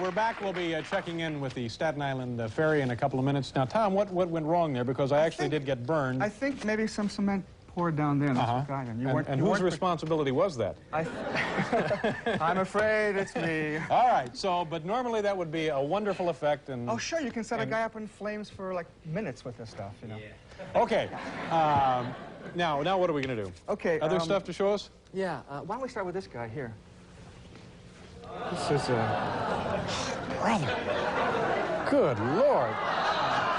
Speaker 1: We're back. We'll be checking in with the Staten Island ferry in a couple of minutes. Now, Tom, what went wrong there? Because I actually did get burned.
Speaker 4: I think maybe some cement poured down there and that's what got him.
Speaker 1: And whose responsibility was that?
Speaker 4: I'm afraid it's me.
Speaker 1: All right. So, but normally that would be a wonderful effect. And
Speaker 4: Oh, sure, you can set a guy up in flames for like minutes with this stuff, you know.
Speaker 1: okay. Now, what are we going to do?
Speaker 4: Okay.
Speaker 1: Other stuff to show us?
Speaker 4: Yeah. Why don't we start with this guy here? This is
Speaker 1: Brother. Good Lord.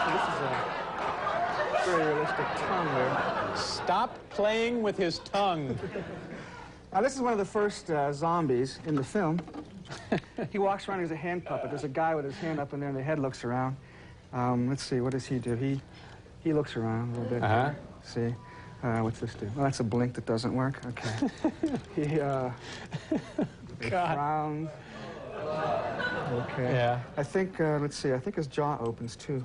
Speaker 4: this is a very realistic tongue there.
Speaker 1: Stop playing with his tongue.
Speaker 4: Now, this is one of the first zombies in the film. He walks around as a hand puppet. There's a guy with his hand up in there, and the head looks around. Let's see, what does he do? He looks around a little bit.
Speaker 1: Uh-huh.
Speaker 4: See? What's this do? Well, that's a blink that doesn't work. Okay. He frowns. Okay.
Speaker 1: Yeah.
Speaker 4: I think, let's see, I think his jaw opens, too.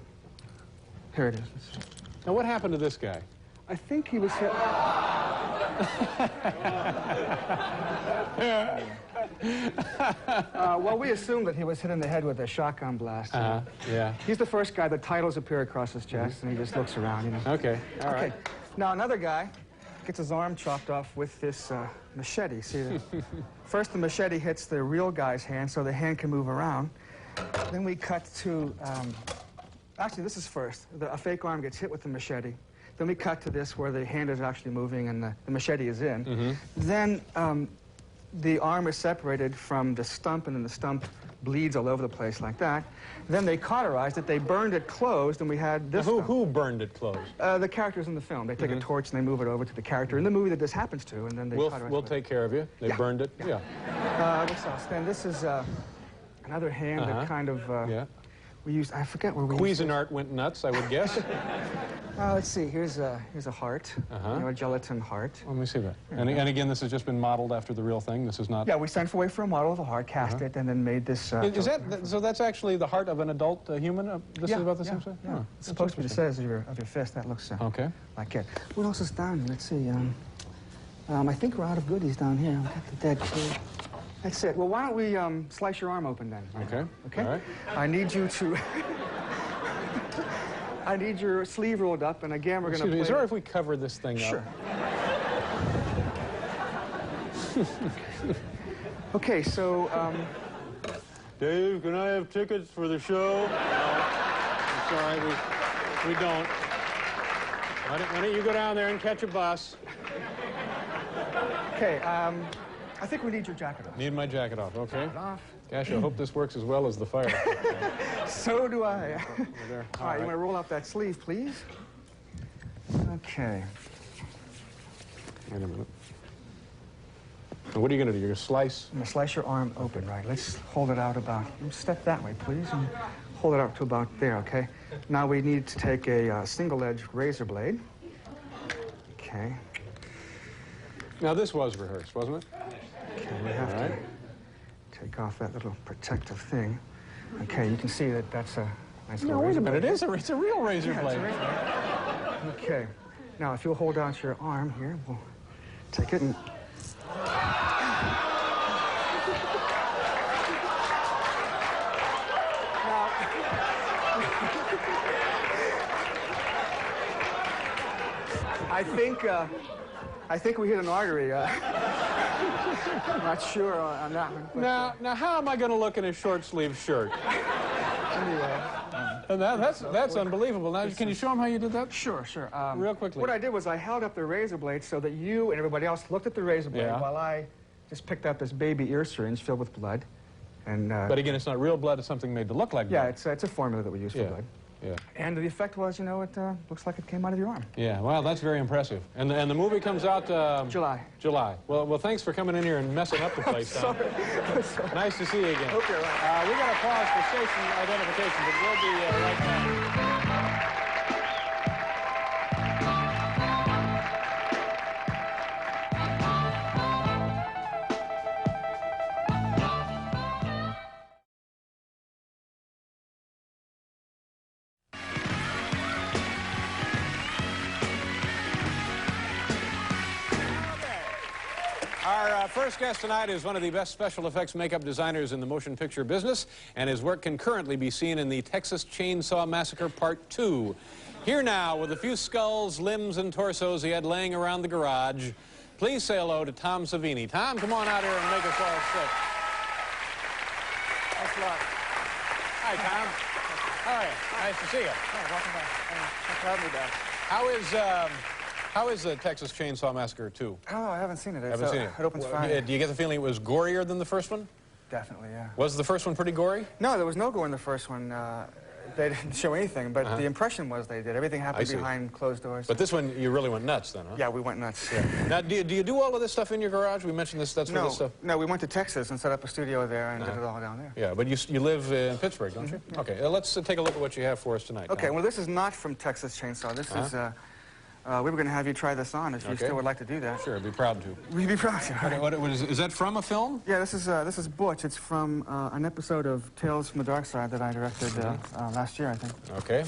Speaker 4: Here it is. Let's see.
Speaker 1: Now, what happened to this guy?
Speaker 4: I think he was hit... well, we assumed that he was hit in the head with a shotgun blast.
Speaker 1: Yeah.
Speaker 4: He's the first guy. The titles appear across his chest, and he just looks around, you know.
Speaker 1: Okay. All right.
Speaker 4: Okay. Now, another guy gets his arm chopped off with this machete. See, first the machete hits the real guy's hand, so the hand can move around. Then we cut to... actually, this is first. A fake arm gets hit with the machete. Then we cut to this where the hand is actually moving and the machete is in. Then the arm is separated from the stump, and then the stump bleeds all over the place like that. Then they cauterized it, they burned it closed, and we had this
Speaker 1: Now,
Speaker 4: stump.
Speaker 1: who burned it closed?
Speaker 4: The characters in the film. They take a torch and they move it over to the character in the movie that this happens to, and then they cauterize
Speaker 1: We'll
Speaker 4: it.
Speaker 1: take care of you. They
Speaker 4: Yeah.
Speaker 1: burned it? Yeah.
Speaker 4: What's else? Then this is another hand that kind of...
Speaker 1: Yeah.
Speaker 4: We used... I forget where we used it.
Speaker 1: Cuisinart went nuts, I would guess.
Speaker 4: Let's see. Here's a heart. You know, a gelatin heart.
Speaker 1: Let me see that. And again, this has just been modeled after the real thing. This is not...
Speaker 4: Yeah, we sent away for a model of a heart, cast it, and then made this...
Speaker 1: Is that... So that's actually the heart of an adult human? This is about the same size?
Speaker 4: Yeah.
Speaker 1: Oh,
Speaker 4: It's supposed to be the size of your fist. That looks
Speaker 1: okay.
Speaker 4: like it. What else is down here? Let's see. I think we're out of goodies down here. We've got the dead kid. That's it. Well, why don't we slice your arm open then?
Speaker 1: Okay.
Speaker 4: Okay?
Speaker 1: All right.
Speaker 4: I need you to... I need your sleeve rolled up, and again, we're going to play...
Speaker 1: Is it all right if we cover this thing up?
Speaker 4: Sure. Okay, so...
Speaker 1: Dave, can I have tickets for the show? No. I'm sorry, we don't. Why don't you go down there and catch a bus?
Speaker 4: Okay, I think we need your jacket off.
Speaker 1: Need my jacket off, okay.
Speaker 4: Off.
Speaker 1: Gosh, I hope this works as well as the fire.
Speaker 4: So do I.
Speaker 1: There.
Speaker 4: All right, you want to roll up that sleeve, please? Okay.
Speaker 1: Wait a minute. So what are you going to do? You're going to slice?
Speaker 4: I'm going to slice your arm open, right? Let's hold it out about... Step that way, please, and hold it out to about there, okay? Now we need to take a single-edged razor blade. Okay.
Speaker 1: Now, this was rehearsed, wasn't it?
Speaker 4: Okay, we have to take off that little protective thing. Okay, you can see that that's a nice little
Speaker 1: No, wait
Speaker 4: razor
Speaker 1: a minute.
Speaker 4: blade.
Speaker 1: It's a real razor
Speaker 4: Yeah,
Speaker 1: blade.
Speaker 4: it's a razor blade. Okay. Now, if you'll hold out your arm here, we'll take it and... I think we hit an artery. I'm not sure on that one. But,
Speaker 1: Now, how am I going to look in a short-sleeved shirt?
Speaker 4: anyway.
Speaker 1: And that's unbelievable. Now, can you show them how you did that?
Speaker 4: Sure.
Speaker 1: Real quickly.
Speaker 4: What I did was I held up the razor blade so that you and everybody else looked at the razor blade while I just picked up this baby ear syringe filled with blood. And,
Speaker 1: but again, it's not real blood. It's something made to look like blood.
Speaker 4: Yeah, it's a formula that we use for blood.
Speaker 1: Yeah.
Speaker 4: And the effect was, it looks like it came out of your arm.
Speaker 1: Yeah, well, that's very impressive. And the movie comes out...
Speaker 4: July.
Speaker 1: Well, thanks for coming in here and messing up the place, Tom.
Speaker 4: Sorry.
Speaker 1: Nice to see you again.
Speaker 4: Hope you're right.
Speaker 1: We got to pause for station identification, but we'll be right back. Our first guest tonight is one of the best special effects makeup designers in the motion picture business, and his work can currently be seen in the Texas Chainsaw Massacre Part 2. Here now, with a few skulls, limbs, and torsos he had laying around the garage, please say hello to Tom Savini. Tom, come on out here and make us all sick.
Speaker 4: Thanks a lot.
Speaker 1: Hi, Tom. How are you? Nice to see you.
Speaker 4: Hey, welcome back. Thanks for having me back.
Speaker 1: How is the Texas Chainsaw Massacre 2?
Speaker 4: Oh, I haven't seen it.
Speaker 1: Haven't seen it.
Speaker 4: It opens Friday.
Speaker 1: Do you get the feeling it was gorier than the first one?
Speaker 4: Definitely, yeah.
Speaker 1: Was the first one pretty gory?
Speaker 4: No, there was no gore in the first one. They didn't show anything, but the impression was they did. Everything happened behind closed doors.
Speaker 1: But this one, you really went nuts then, huh?
Speaker 4: Yeah, we went nuts.
Speaker 1: Now, do you do all of this stuff in your garage? We mentioned this, that's where this stuff...
Speaker 4: No, we went to Texas and set up a studio there and did it all down there.
Speaker 1: Yeah, but you live in Pittsburgh, don't you? Okay, let's take a look at what you have for us tonight.
Speaker 4: Okay,
Speaker 1: Tom.
Speaker 4: well, this is not from Texas Chainsaw. This is... we were going to have you try this on if you still would like to do that.
Speaker 1: Sure, I'd be proud to.
Speaker 4: We'd be proud to.
Speaker 1: Okay, what is that from a film?
Speaker 4: Yeah, this is Butch. It's from an episode of Tales from the Dark Side that I directed last year, I think.
Speaker 1: Okay.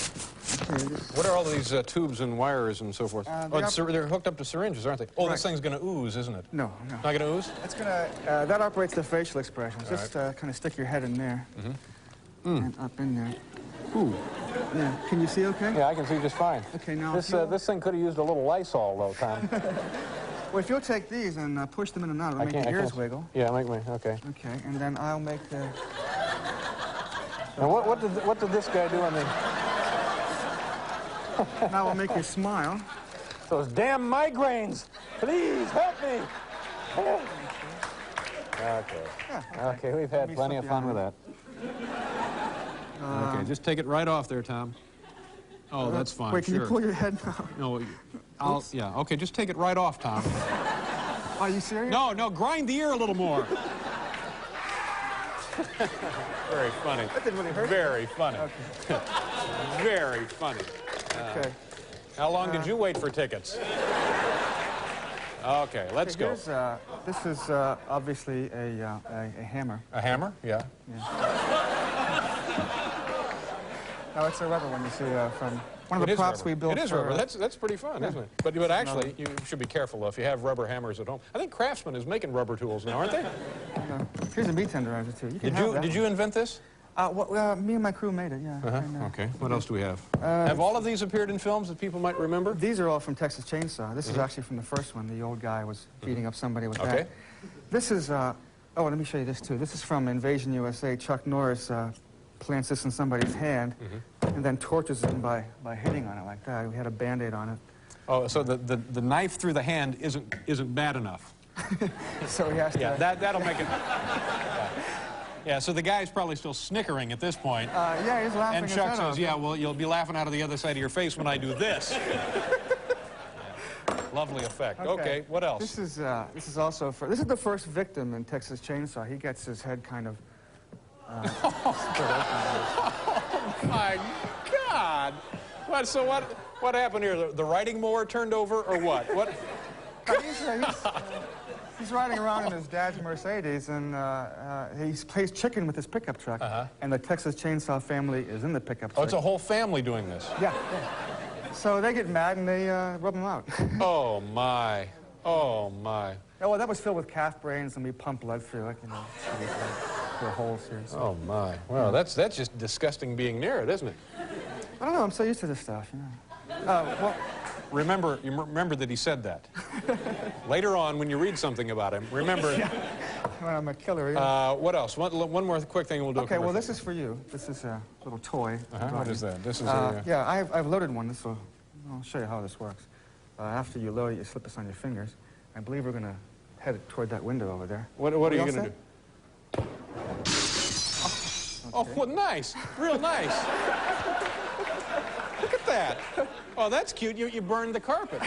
Speaker 1: What are all these tubes and wires and so forth? They're hooked up to syringes, aren't they? Oh, this thing's going to ooze, isn't it?
Speaker 4: No.
Speaker 1: Not going to ooze?
Speaker 4: It's going to... that operates the facial expressions. Just kind of stick your head in there and up in there. Ooh. Yeah. Can you see okay?
Speaker 1: Yeah, I can see just fine.
Speaker 4: Okay, now...
Speaker 1: This thing could have used a little Lysol, though, Tom.
Speaker 4: Well, if you'll take these and push them in and out, it'll make your ears wiggle.
Speaker 1: Yeah, okay.
Speaker 4: Okay, and then I'll make the...
Speaker 1: Now, what did this guy do on the...
Speaker 4: Now I'll make you smile.
Speaker 1: Those damn migraines! Please, help me! Okay, we've had plenty of fun with that. Okay, just take it right off there, Tom. Oh, that's fine.
Speaker 4: Wait, can you pull your head now?
Speaker 1: No, yeah, okay, just take it right off, Tom.
Speaker 4: Are you serious?
Speaker 1: No, grind the ear a little more. Very funny.
Speaker 4: That didn't really hurt.
Speaker 1: Very funny.
Speaker 4: Okay.
Speaker 1: Very funny.
Speaker 4: Okay.
Speaker 1: How long did you wait for tickets? Okay, let's go.
Speaker 4: This is obviously a hammer.
Speaker 1: A hammer? Yeah.
Speaker 4: No, it's a rubber one, you see, from one of the props we built.
Speaker 1: It is rubber. That's pretty fun, isn't it? But actually, you should be careful, though, if you have rubber hammers at home. I think Craftsman is making rubber tools now, aren't they?
Speaker 4: Here's a meat tenderizer, too. You can have that
Speaker 1: did you invent this?
Speaker 4: Me and my crew made it, yeah.
Speaker 1: Okay. What else do we have? Have all of these appeared in films that people might remember?
Speaker 4: These are all from Texas Chainsaw. This is actually from the first one. The old guy was beating up somebody with that. This is, oh, let me show you this, too. This is from Invasion USA. Chuck Norris plants this in somebody's hand and then tortures them by hitting on it like that. We had a Band-Aid on it.
Speaker 1: Oh, so the knife through the hand isn't bad enough.
Speaker 4: So he has to...
Speaker 1: Yeah, that'll make it... Yeah, so the guy's probably still snickering at this point.
Speaker 4: Yeah, he's laughing.
Speaker 1: And Chuck says, yeah, well, you'll be laughing out of the other side of your face when I do this. Lovely effect. Okay, what else?
Speaker 4: This is also this is the first victim in Texas Chainsaw. He gets his head kind of
Speaker 1: Oh, my God! What happened here? The riding mower turned over, or what? What?
Speaker 4: He's riding around in his dad's Mercedes, and he plays chicken with his pickup truck. And the Texas Chainsaw family is in the pickup truck.
Speaker 1: Oh, it's a whole family doing this.
Speaker 4: Yeah. So they get mad and they rub him out.
Speaker 1: Oh my! Oh my!
Speaker 4: Yeah, well, that was filled with calf brains, and we pump blood through it, through holes here. So.
Speaker 1: Oh my! Well, that's just disgusting being near it, isn't it?
Speaker 4: I don't know. I'm so used to this stuff. Well,
Speaker 1: remember that he said that. Later on, when you read something about him, remember.
Speaker 4: Well, I'm a killer. Yeah.
Speaker 1: What else? One more quick thing, and we'll do.
Speaker 4: Okay, well, this is for you. This is a little toy.
Speaker 1: What is that? This is
Speaker 4: yeah, I've loaded one. I'll show you how this works. After you load it, you slip this on your fingers. I believe we're going to head it toward that window over there.
Speaker 1: What are you going to do? Oh, well, nice. Real nice. Look at that. Oh, that's cute. You burned the carpet.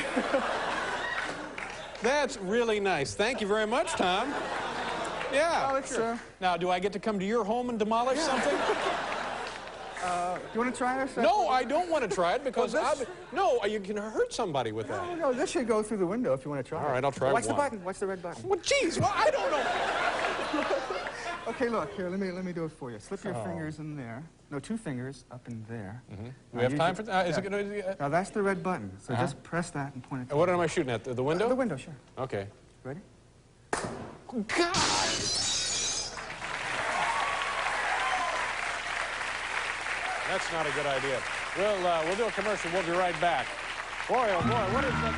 Speaker 1: That's really nice. Thank you very much, Tom. Yeah.
Speaker 4: Oh, it's,
Speaker 1: sure. Now, do I get to come to your home and demolish something?
Speaker 4: Do you want to try it?
Speaker 1: No, I don't want to try it because no, you can hurt somebody with that.
Speaker 4: No, this should go through the window if you want to try it.
Speaker 1: All right, I'll try
Speaker 4: Watch
Speaker 1: one.
Speaker 4: the button. Watch the red button.
Speaker 1: Well, geez, well, I don't know.
Speaker 4: Okay, look here. Let me do it for you. Slip your fingers in there. No, 2 fingers up in there.
Speaker 1: Do we have time for that? Is it going to?
Speaker 4: Now that's the red button. So just press that and point it.
Speaker 1: What am I shooting at? The window?
Speaker 4: The window, sure.
Speaker 1: Okay.
Speaker 4: Ready?
Speaker 1: God. That's not a good idea. We'll do a commercial. We'll be right back. Boy, oh boy, what is that?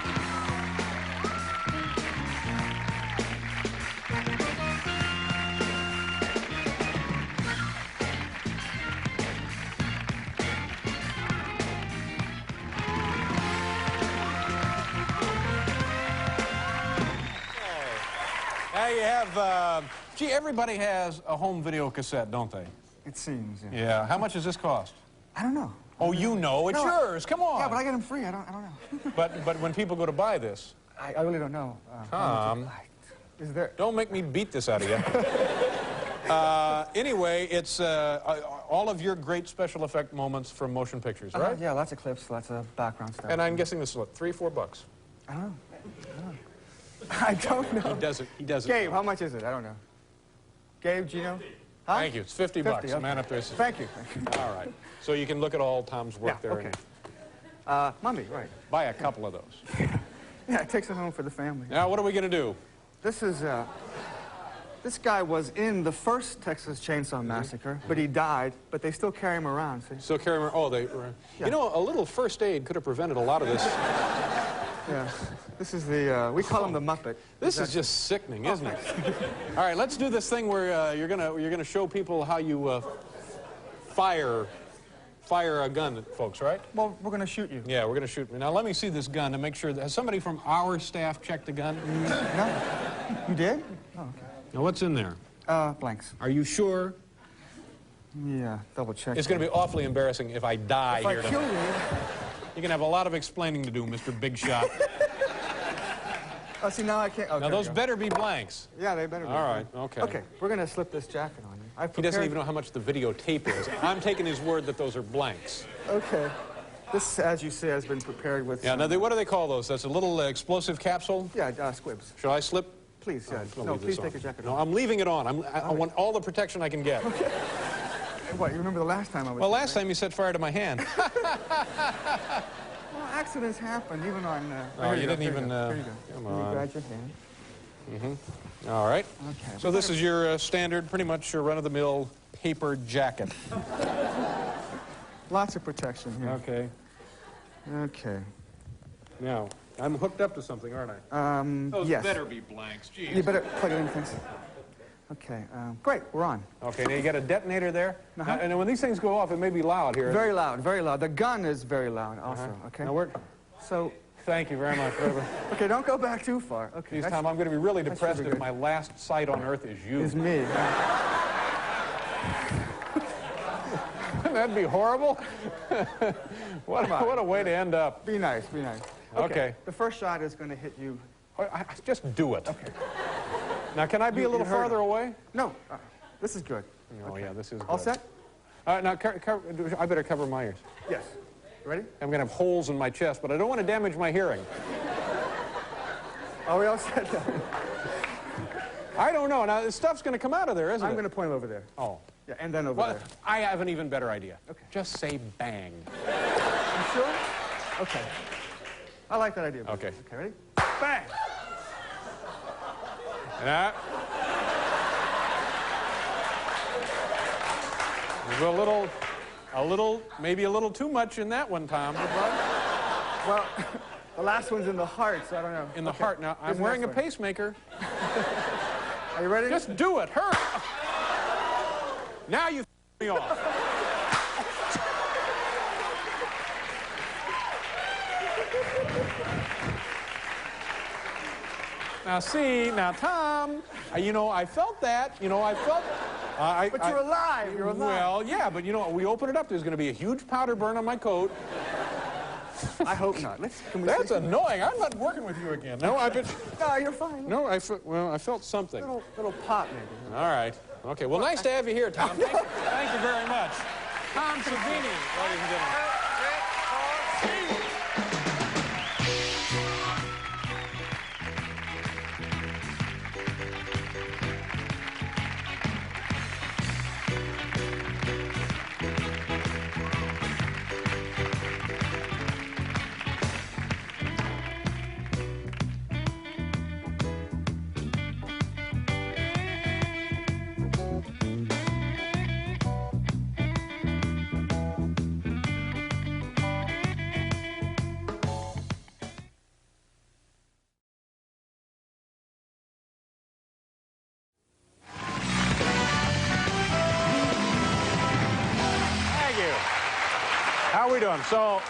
Speaker 1: Now you have, gee, everybody has a home video cassette, don't they?
Speaker 4: It seems, yeah.
Speaker 1: Yeah. How much does this cost?
Speaker 4: I don't know.
Speaker 1: Oh, you know. It's yours. Come on.
Speaker 4: Yeah, but I get them free. I don't know.
Speaker 1: But when people go to buy this...
Speaker 4: I really don't know.
Speaker 1: Tom,
Speaker 4: is there...
Speaker 1: don't make me beat this out of you. Anyway, it's all of your great special effect moments from motion pictures, right?
Speaker 4: Yeah, lots of clips, lots of background stuff.
Speaker 1: And I'm guessing this is what, $3 or $4?
Speaker 4: I don't know. I don't know.
Speaker 1: He does it. He does it.
Speaker 4: Gabe, how much is it? I don't know. Gabe, do you know? Huh?
Speaker 1: Thank you. It's $50.
Speaker 4: Okay.
Speaker 1: Man up there.
Speaker 4: Thank you.
Speaker 1: All right. So you can look at all Tom's work there.
Speaker 4: Okay. Mummy, right.
Speaker 1: Buy a couple of those.
Speaker 4: Yeah, it takes it home for the family.
Speaker 1: Now, what are we going to do?
Speaker 4: This is, this guy was in the first Texas Chainsaw Massacre, but he died, but they still carry him around, see?
Speaker 1: Still carry him. Oh, they...
Speaker 4: Yeah.
Speaker 1: You know, a little first aid could have prevented a lot of this.
Speaker 4: Yeah. This is the, we call him the Muppet.
Speaker 1: This is just sickening, isn't it? All right, let's do this thing where you're gonna show people how you fire a gun at folks, right?
Speaker 4: Well, we're going to shoot you.
Speaker 1: Yeah, we're gonna shoot. Now let me see this gun to make sure that has somebody from our staff checked the gun.
Speaker 4: No? You did? Oh, okay.
Speaker 1: Now what's in there?
Speaker 4: Blanks.
Speaker 1: Are you sure?
Speaker 4: Yeah, double check.
Speaker 1: It's gonna be awfully embarrassing if I die
Speaker 4: If I
Speaker 1: here
Speaker 4: kill
Speaker 1: tonight.
Speaker 4: you...
Speaker 1: You're gonna have a lot of explaining to do, Mr. Big Shot.
Speaker 4: Oh, see, now I can't... Okay,
Speaker 1: Now those better be blanks.
Speaker 4: Yeah, they better be.
Speaker 1: All right, okay.
Speaker 4: Okay, we're going to slip this jacket on you.
Speaker 1: He doesn't even know how much the videotape is. I'm taking his word that those are blanks.
Speaker 4: Okay. This, as you say, has been prepared with...
Speaker 1: Yeah, now what do they call those? That's a little explosive capsule?
Speaker 4: Yeah, squibs.
Speaker 1: Shall I slip?
Speaker 4: Please, yeah.
Speaker 1: I'll
Speaker 4: No,
Speaker 1: leave
Speaker 4: please
Speaker 1: this
Speaker 4: take
Speaker 1: on.
Speaker 4: your jacket
Speaker 1: No,
Speaker 4: off.
Speaker 1: I'm leaving it on. I want all the protection I can get.
Speaker 4: Okay. What, you remember the last time I was...
Speaker 1: Well, last time you set fire to my hand.
Speaker 4: Well, accidents happen, even on...
Speaker 1: Oh, you didn't even...
Speaker 4: Here you go.
Speaker 1: Come
Speaker 4: Let me
Speaker 1: on.
Speaker 4: grab your hand.
Speaker 1: All right.
Speaker 4: Okay.
Speaker 1: So this is your standard, pretty much your run-of-the-mill paper jacket.
Speaker 4: Lots of protection here.
Speaker 1: Okay.
Speaker 4: Okay.
Speaker 1: Now, I'm hooked up to something, aren't I? Those
Speaker 4: yes.
Speaker 1: better be blanks. Jeez.
Speaker 4: You better plug it in, thanks. Okay, great, we're on.
Speaker 1: Okay, now you got a detonator there. Now, and when these things go off, it may be loud here.
Speaker 4: Very loud, very loud. The gun is very loud also, okay?
Speaker 1: Now,
Speaker 4: So,
Speaker 1: thank you very much.
Speaker 4: okay, don't go back too far. Okay.
Speaker 1: Geez, Tom, I'm going to be really
Speaker 4: that's
Speaker 1: depressed
Speaker 4: really
Speaker 1: if
Speaker 4: good.
Speaker 1: my last sight on Earth is you.
Speaker 4: It's me.
Speaker 1: That'd be horrible. What a way to end up.
Speaker 4: Be nice, be nice.
Speaker 1: Okay.
Speaker 4: The first shot is going to hit you.
Speaker 1: Just do it.
Speaker 4: Okay.
Speaker 1: Now, can I be a little
Speaker 4: heard
Speaker 1: farther
Speaker 4: it.
Speaker 1: away?
Speaker 4: No, this is good.
Speaker 1: Oh, yeah, this is good.
Speaker 4: All set?
Speaker 1: Now, I better cover my ears.
Speaker 4: Yes. Ready?
Speaker 1: I'm going to have holes in my chest, but I don't want to damage my hearing.
Speaker 4: Are we all set?
Speaker 1: I don't know. Now, this stuff's going to come out of there, isn't it?
Speaker 4: I'm going to point it over there.
Speaker 1: Oh.
Speaker 4: Yeah, and then over
Speaker 1: Well,
Speaker 4: there.
Speaker 1: I have an even better idea.
Speaker 4: Okay.
Speaker 1: Just say bang.
Speaker 4: You sure? Okay. I like that idea.
Speaker 1: Okay.
Speaker 4: Okay, ready? Bang!
Speaker 1: Yeah. There's maybe a little too much in that one, Tom.
Speaker 4: Well, The last one's in the heart, so I don't know.
Speaker 1: In the
Speaker 4: Okay.
Speaker 1: heart. Now, I'm
Speaker 4: Here's the
Speaker 1: wearing a
Speaker 4: next one.
Speaker 1: pacemaker.
Speaker 4: Are you ready?
Speaker 1: Just do it. Hurry. Now you me off. Now, see, now, Tom, you know, I felt that. You know, I felt...
Speaker 4: But you're alive. You're alive.
Speaker 1: Well, yeah, but, you know, we open it up. There's going to be a huge powder burn on my coat.
Speaker 4: I hope not.
Speaker 1: That's annoying. I'm not working with you again. No, I've been...
Speaker 4: No, you're fine.
Speaker 1: No, I felt something.
Speaker 4: Little pop, maybe.
Speaker 1: All right. Okay, well, nice to have you here, Tom. Thank you very much. Tom Savini, ladies and gentlemen. How are we doing? So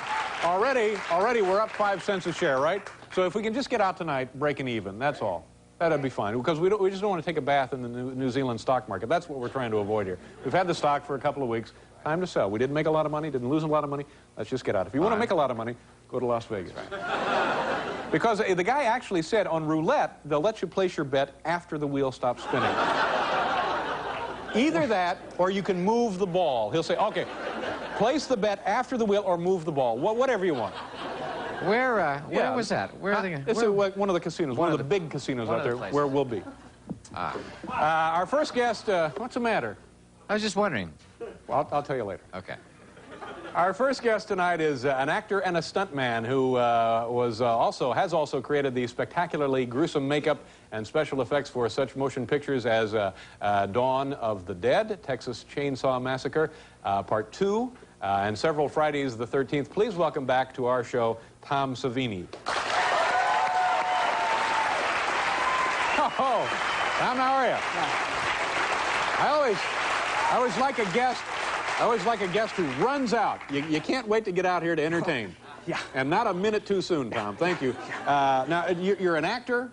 Speaker 1: already we're up 5 cents a share, right? So if we can just get out tonight breaking even, that's all. That'd be fine, because we just don't want to take a bath in the New Zealand stock market. That's what we're trying to avoid here. We've had the stock for a couple of weeks. Time to sell. We didn't make a lot of money, didn't lose a lot of money. Let's just get out. If you want to make a lot of money, go to Las Vegas. Because the guy actually said on roulette, they'll let you place your bet after the wheel stops spinning. Either that, or you can move the ball. He'll say, okay, place the bet after the wheel or move the ball. Whatever you want.
Speaker 2: Where was that? Where are they?
Speaker 1: It's one of the casinos, one of the big casinos out there where we'll be. Our first guest, what's the matter?
Speaker 2: I was just wondering.
Speaker 1: Well, I'll tell you later.
Speaker 2: Okay.
Speaker 1: Our first guest tonight is an actor and a stuntman who has also created the spectacularly gruesome makeup and special effects for such motion pictures as Dawn of the Dead, Texas Chainsaw Massacre, Part 2, and several Fridays the 13th. Please welcome back to our show, Tom Savini. Oh, Tom, how are you? I always like a guest. I always like a guest who runs out. You can't wait to get out here to entertain.
Speaker 4: Yeah.
Speaker 1: And not a minute too soon, Tom. Thank you. Now, you're an actor,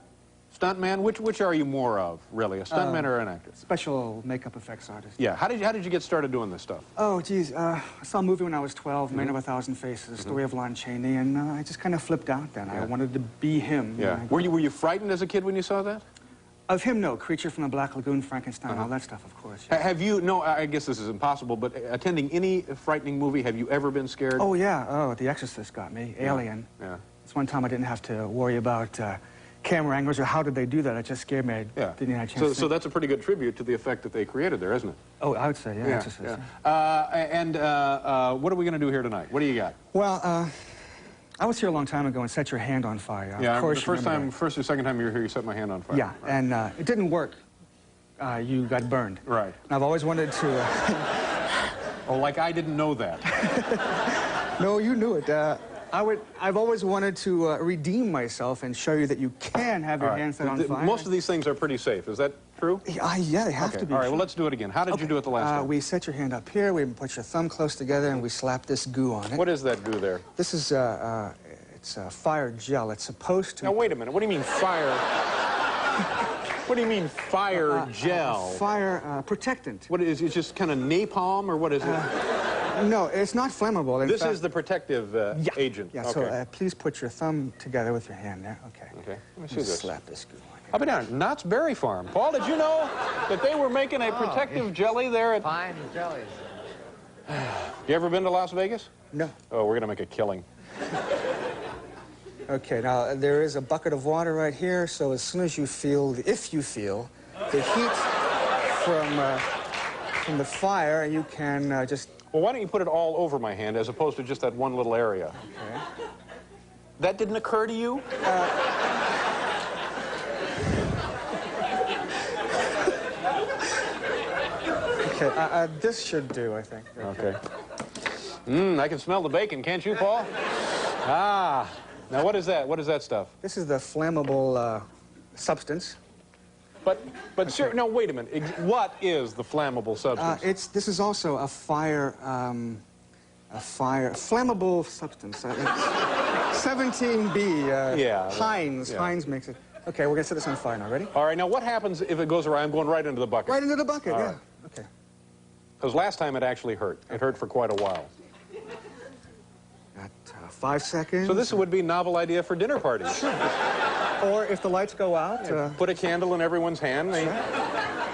Speaker 1: stuntman. Which are you more of, really? A stuntman or an actor?
Speaker 4: Special makeup effects artist.
Speaker 1: Yeah. How did you get started doing this stuff?
Speaker 4: Oh, geez. I saw a movie when I was 12, Man of a Thousand Faces, the story of Lon Chaney, and I just kind of flipped out then. I wanted to be him.
Speaker 1: Yeah. Were you frightened as a kid when you saw that?
Speaker 4: Of him, no. Creature from the Black Lagoon, Frankenstein, all that stuff, of course. Yeah.
Speaker 1: Have you, no, I guess this is impossible, but attending any frightening movie, have you ever been scared?
Speaker 4: Oh, yeah. Oh, The Exorcist got me.
Speaker 1: Yeah.
Speaker 4: Alien.
Speaker 1: Yeah.
Speaker 4: It's one time I didn't have to worry about camera angles or how did they do that. It just scared me. I didn't have a chance to
Speaker 1: so that's a pretty good tribute to the effect that they created there, isn't it?
Speaker 4: Oh, I would say, yeah, Exorcist.
Speaker 1: Yeah. What are we going to do here tonight? What do you got?
Speaker 4: Well, I was here a long time ago and set your hand on fire.
Speaker 1: Yeah,
Speaker 4: of course
Speaker 1: the first or second time you were here, you set my hand on fire.
Speaker 4: Yeah,
Speaker 1: right.
Speaker 4: and it didn't work. You got burned.
Speaker 1: Right.
Speaker 4: And I've always wanted to...
Speaker 1: Oh, like I didn't know that.
Speaker 4: No, you knew it. I've always wanted to redeem myself and show you that you can have your hand set on fire.
Speaker 1: Most of these things are pretty safe. Is that true?
Speaker 4: Yeah, they have to be.
Speaker 1: All right, well, let's do it again. How did you do it the last time?
Speaker 4: We set your hand up here, we put your thumb close together, and we slap this goo on it.
Speaker 1: What is that goo there?
Speaker 4: This is, it's fire gel. It's supposed to...
Speaker 1: Now, wait a minute. What do you mean fire? What do you mean fire gel?
Speaker 4: Fire protectant.
Speaker 1: What is it? Just kind of napalm, or what is it?
Speaker 4: No, it's not flammable.
Speaker 1: This is the protective agent.
Speaker 4: Yeah,
Speaker 1: okay.
Speaker 4: so please put your thumb together with your hand there. Okay.
Speaker 1: Okay, let me see this.
Speaker 4: Slap this goo on.
Speaker 1: I'll be down. Knott's Berry Farm. Paul, did you know that they were making a protective jelly there at...
Speaker 2: Fine jellies.
Speaker 1: You ever been to Las Vegas?
Speaker 4: No.
Speaker 1: Oh, we're going to make a killing.
Speaker 4: Okay, now there is a bucket of water right here, so as soon as you feel, if you feel, the heat from the fire, you can just...
Speaker 1: Well, why don't you put it all over my hand as opposed to just that one little area?
Speaker 4: Okay.
Speaker 1: That didn't occur to you?
Speaker 4: Okay, this should do, I think.
Speaker 1: Okay. I can smell the bacon, can't you, Paul? Ah. Now, what is that? What is that stuff?
Speaker 4: This is the flammable substance.
Speaker 1: But sir, no, wait a minute. What is the flammable substance?
Speaker 4: This is also a flammable substance. 17B.
Speaker 1: Yeah.
Speaker 4: Heinz.
Speaker 1: Yeah.
Speaker 4: Heinz makes it. Okay, we're gonna set this on fire now. Ready?
Speaker 1: All right. Now, what happens if it goes awry? I'm going right into the bucket.
Speaker 4: Right into the bucket.
Speaker 1: All
Speaker 4: Yeah.
Speaker 1: right.
Speaker 4: Okay.
Speaker 1: Because last time it actually hurt. It hurt for quite a while.
Speaker 4: Got 5 seconds.
Speaker 1: So this would be a novel idea for dinner parties.
Speaker 4: Or if the lights go out,
Speaker 1: Put a candle in everyone's hand.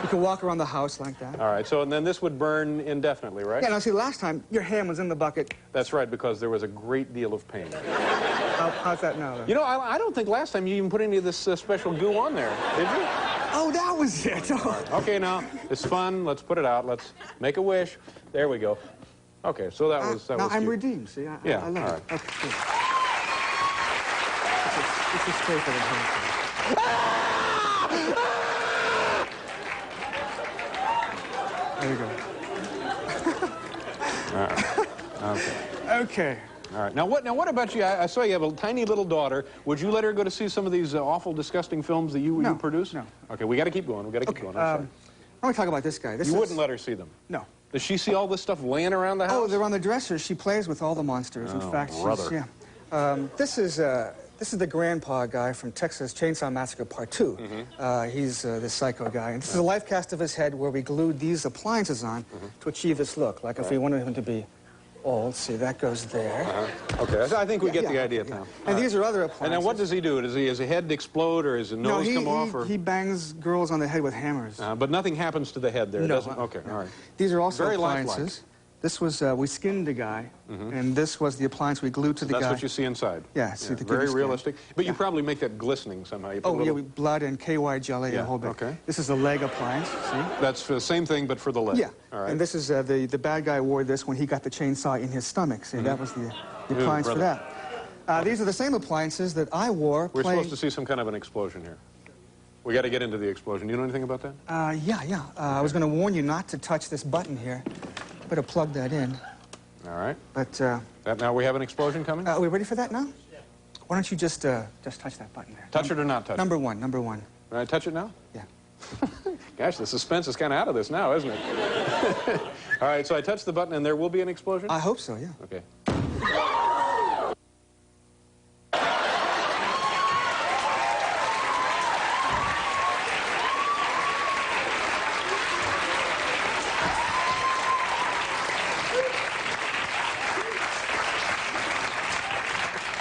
Speaker 4: you can walk around the house like that.
Speaker 1: All right. So and then this would burn indefinitely, right?
Speaker 4: Yeah. Now see, last time your hand was in the bucket.
Speaker 1: That's right, because there was a great deal of pain.
Speaker 4: How's that now? Then?
Speaker 1: You know, I don't think last time you even put any of this special goo on there, did you?
Speaker 4: Oh, that was it. Oh.
Speaker 1: Okay, now, it's fun. Let's put it out. Let's make a wish. There we go. Okay, so that was
Speaker 4: now I'm
Speaker 1: cute.
Speaker 4: redeemed. See, I
Speaker 1: Yeah,
Speaker 4: love
Speaker 1: all
Speaker 4: it.
Speaker 1: right.
Speaker 4: Okay, good. This is straight for the hand. There you go.
Speaker 1: All right. Okay.
Speaker 4: Okay.
Speaker 1: All right. Now what about you? I saw you have a tiny little daughter. Would you let her go to see some of these awful, disgusting films that you produce?
Speaker 4: No.
Speaker 1: Okay, we got to keep going. We got to keep going. I'm sorry.
Speaker 4: I want to talk about this guy.
Speaker 1: You wouldn't let her see them?
Speaker 4: No.
Speaker 1: Does she see all this stuff laying around the house?
Speaker 4: Oh, they're on the dresser. She plays with all the monsters. In fact,
Speaker 1: brother.
Speaker 4: This is the grandpa guy from Texas Chainsaw Massacre Part 2. He's the psycho guy. And this is the life cast of his head where we glued these appliances on to achieve this look. Like if we wanted him to be old, see, that goes there.
Speaker 1: Okay, I think we get the idea now.
Speaker 4: And these are other appliances.
Speaker 1: And then what does he do? Does his head explode or his nose come off? Or?
Speaker 4: He bangs girls on the head with hammers.
Speaker 1: But nothing happens to the head there,
Speaker 4: No.
Speaker 1: doesn't it? Okay, all right.
Speaker 4: These are also
Speaker 1: Very
Speaker 4: appliances.
Speaker 1: lifelike.
Speaker 4: This was, we skinned the guy, and this was the appliance we glued to the guy.
Speaker 1: That's what you see inside.
Speaker 4: Yeah, see the
Speaker 1: very
Speaker 4: skin.
Speaker 1: realistic. But you probably make that glistening somehow. You put a
Speaker 4: Oh,
Speaker 1: little...
Speaker 4: yeah, blood and KY jelly and a whole bit.
Speaker 1: Okay.
Speaker 4: This is the leg appliance, see?
Speaker 1: That's the same thing, but for the leg.
Speaker 4: Yeah.
Speaker 1: All right.
Speaker 4: And this is, the bad guy wore this when he got the chainsaw in his stomach. See, that was the appliance for
Speaker 1: brother.
Speaker 4: that. These are the same appliances that I wore
Speaker 1: We're
Speaker 4: playing...
Speaker 1: supposed to see some kind of an explosion here. We got to get into the explosion. Do you know anything about that?
Speaker 4: Yeah. I was going to warn you not to touch this button here. Better plug that in.
Speaker 1: All right.
Speaker 4: But,
Speaker 1: Now we have an explosion coming?
Speaker 4: are we ready for that now? Why don't you just touch that button there?
Speaker 1: Touch it or not touch it?
Speaker 4: Number one.
Speaker 1: Can I touch it now?
Speaker 4: Yeah.
Speaker 1: Gosh, the suspense is kind of out of this now, isn't it? All right, so I touch the button and there will be an explosion?
Speaker 4: I hope so, yeah.
Speaker 1: Okay.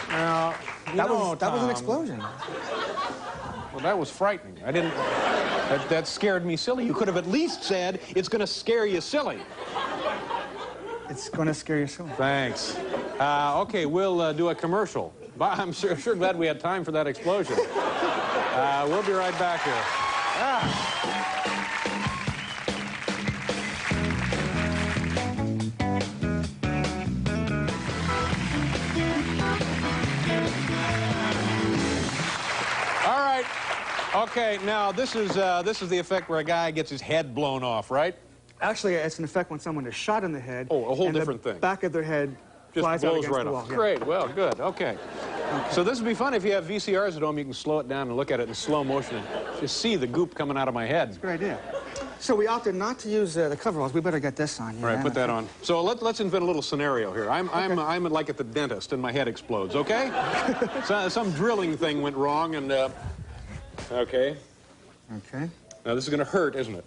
Speaker 1: Now,
Speaker 4: That was an
Speaker 1: Tom,
Speaker 4: explosion.
Speaker 1: Well, that was frightening. I didn't... That scared me silly. You could have at least said, it's going to scare you silly.
Speaker 4: It's going to scare you so.
Speaker 1: Thanks. Okay, we'll do a commercial. I'm sure glad we had time for that explosion. We'll be right back here. All right. Okay, now this is the effect where a guy gets his head blown off, right?
Speaker 4: Actually, it's an effect when someone is shot in the head.
Speaker 1: Oh, a whole
Speaker 4: and
Speaker 1: different
Speaker 4: the
Speaker 1: thing.
Speaker 4: back of their head
Speaker 1: Just
Speaker 4: flies out
Speaker 1: blows
Speaker 4: against
Speaker 1: right
Speaker 4: the wall.
Speaker 1: off.
Speaker 4: Yeah.
Speaker 1: Great, well, good, okay. So this would be fun if you have VCRs at home. You can slow it down and look at it in slow motion and just see the goop coming out of my head.
Speaker 4: Good idea. So we opted not to use the coveralls. We better get this on.
Speaker 1: All right, put that on. So let's invent a little scenario here. I'm like at the dentist and my head explodes, okay? Some drilling thing went wrong and, okay.
Speaker 4: Okay.
Speaker 1: Now this is going to hurt, isn't it?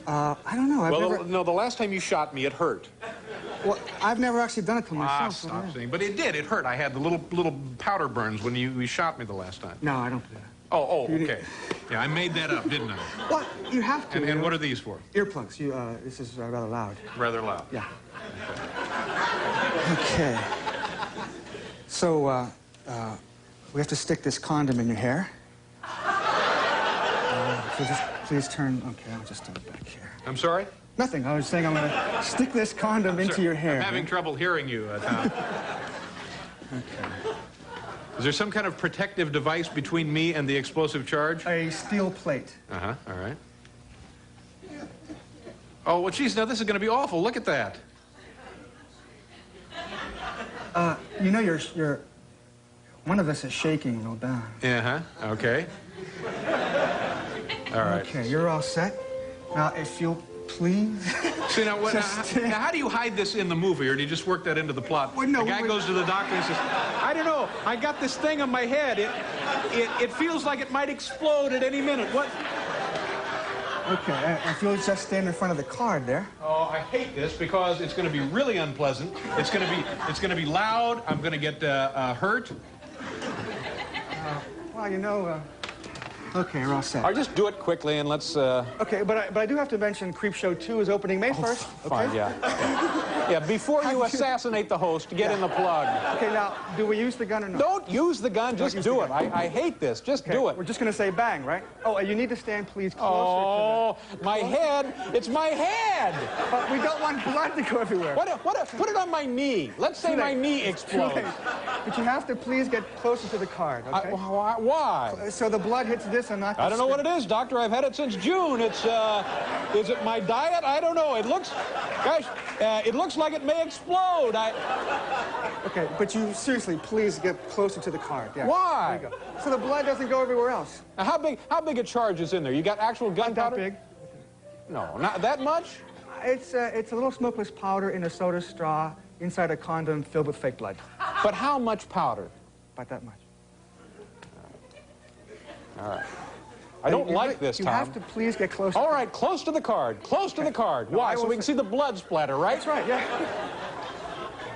Speaker 4: I don't know.
Speaker 1: No, the last time you shot me, it hurt.
Speaker 4: Well, I've never actually done it to myself. so
Speaker 1: Stop
Speaker 4: yeah.
Speaker 1: saying. But it did. It hurt. I had the little powder burns when you shot me the last time.
Speaker 4: No, I don't do that.
Speaker 1: Oh, okay. Yeah, I made that up, didn't I?
Speaker 4: What? You have to.
Speaker 1: And what are these for?
Speaker 4: Earplugs. This is rather loud.
Speaker 1: Rather loud.
Speaker 4: Yeah. Okay. So, we have to stick this condom in your hair. So just please turn. Okay, I'll just do it back here.
Speaker 1: I'm sorry?
Speaker 4: Nothing. I was saying I'm going to stick this condom into your hair.
Speaker 1: I'm having trouble hearing you, Tom.
Speaker 4: Okay.
Speaker 1: Is there some kind of protective device between me and the explosive charge?
Speaker 4: A steel plate.
Speaker 1: Uh-huh, all right. Oh, well, geez, now this is going to be awful. Look at that.
Speaker 4: You know, you're One of us is shaking real bad.
Speaker 1: Uh-huh. Okay. All right.
Speaker 4: Okay, you're all set. Now, if you'll please.
Speaker 1: See, now, now, how do you hide this in the movie, or do you just work that into the plot?
Speaker 4: Well, no,
Speaker 1: the guy goes to the doctor and says, I don't know, I got this thing on my head. It feels like it might explode at any minute. What?
Speaker 4: Okay, if you'll just stand in front of the card there.
Speaker 1: Oh, I hate this because it's going to be really unpleasant. It's going to be loud. I'm going to get hurt.
Speaker 4: Well, you know, okay, we're all set.
Speaker 1: I'll just do it quickly and let's...
Speaker 4: Okay, but I do have to mention Creepshow 2 is opening May 1st. Okay?
Speaker 1: Fine, yeah. Yeah, before you assassinate the host, get in the plug.
Speaker 4: Okay, now, do we use the gun or not?
Speaker 1: Don't use the gun, just do it. I hate this. Just do it.
Speaker 4: We're just going to say bang, right? Oh, and you need to stand, please, closer
Speaker 1: Oh, my head. It's my head.
Speaker 4: But we don't want blood to go everywhere.
Speaker 1: Put it on my knee. Let's say my knee explodes.
Speaker 4: Too late. But you have to please get closer to the card, okay?
Speaker 1: Why?
Speaker 4: So the blood hits this and not the
Speaker 1: I don't know what it is, doctor. I've had it since June. It's, is it my diet? I don't know. It looks like it may explode.
Speaker 4: Okay, but you seriously, please get closer to the card. Yeah.
Speaker 1: Why?
Speaker 4: There you go. So the blood doesn't go everywhere else.
Speaker 1: Now, how big a charge is in there? You got actual gunpowder?
Speaker 4: Not that big.
Speaker 1: No, not that much?
Speaker 4: It's a little smokeless powder in a soda straw inside a condom filled with fake blood.
Speaker 1: But how much powder?
Speaker 4: About that much.
Speaker 1: All right. I don't like this, Tom.
Speaker 4: You have to please get close.
Speaker 1: All right, close to the card. Close to the card. Why? So we can see the blood splatter, right?
Speaker 4: That's right, yeah.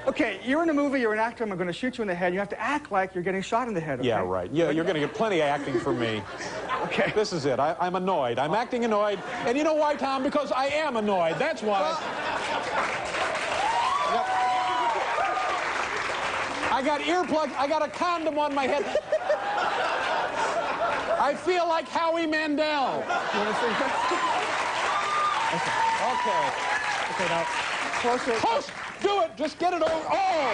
Speaker 4: Okay, you're in a movie, you're an actor, I'm going to shoot you in the head. You have to act like you're getting shot in the head, okay?
Speaker 1: Yeah, right. Yeah, you're going to get plenty of acting from me.
Speaker 4: Okay.
Speaker 1: This is it. I'm annoyed. I'm acting annoyed. And you know why, Tom? Because I am annoyed. That's why. Yep. I got earplugs. I got a condom on my head. I feel like Howie Mandel.
Speaker 4: You want to see that?
Speaker 1: Okay.
Speaker 4: Okay, now, closer.
Speaker 1: Close. Do it. Just get it over. Oh.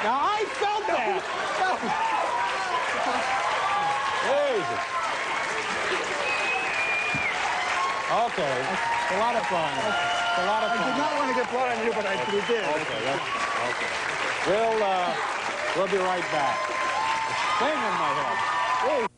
Speaker 1: Now, I felt that. Jesus. Okay. It's a lot of fun. It's a lot of fun.
Speaker 4: I did not want to get blood on you, but I did.
Speaker 1: Okay. We'll be right back. Thing in my head. Whoa.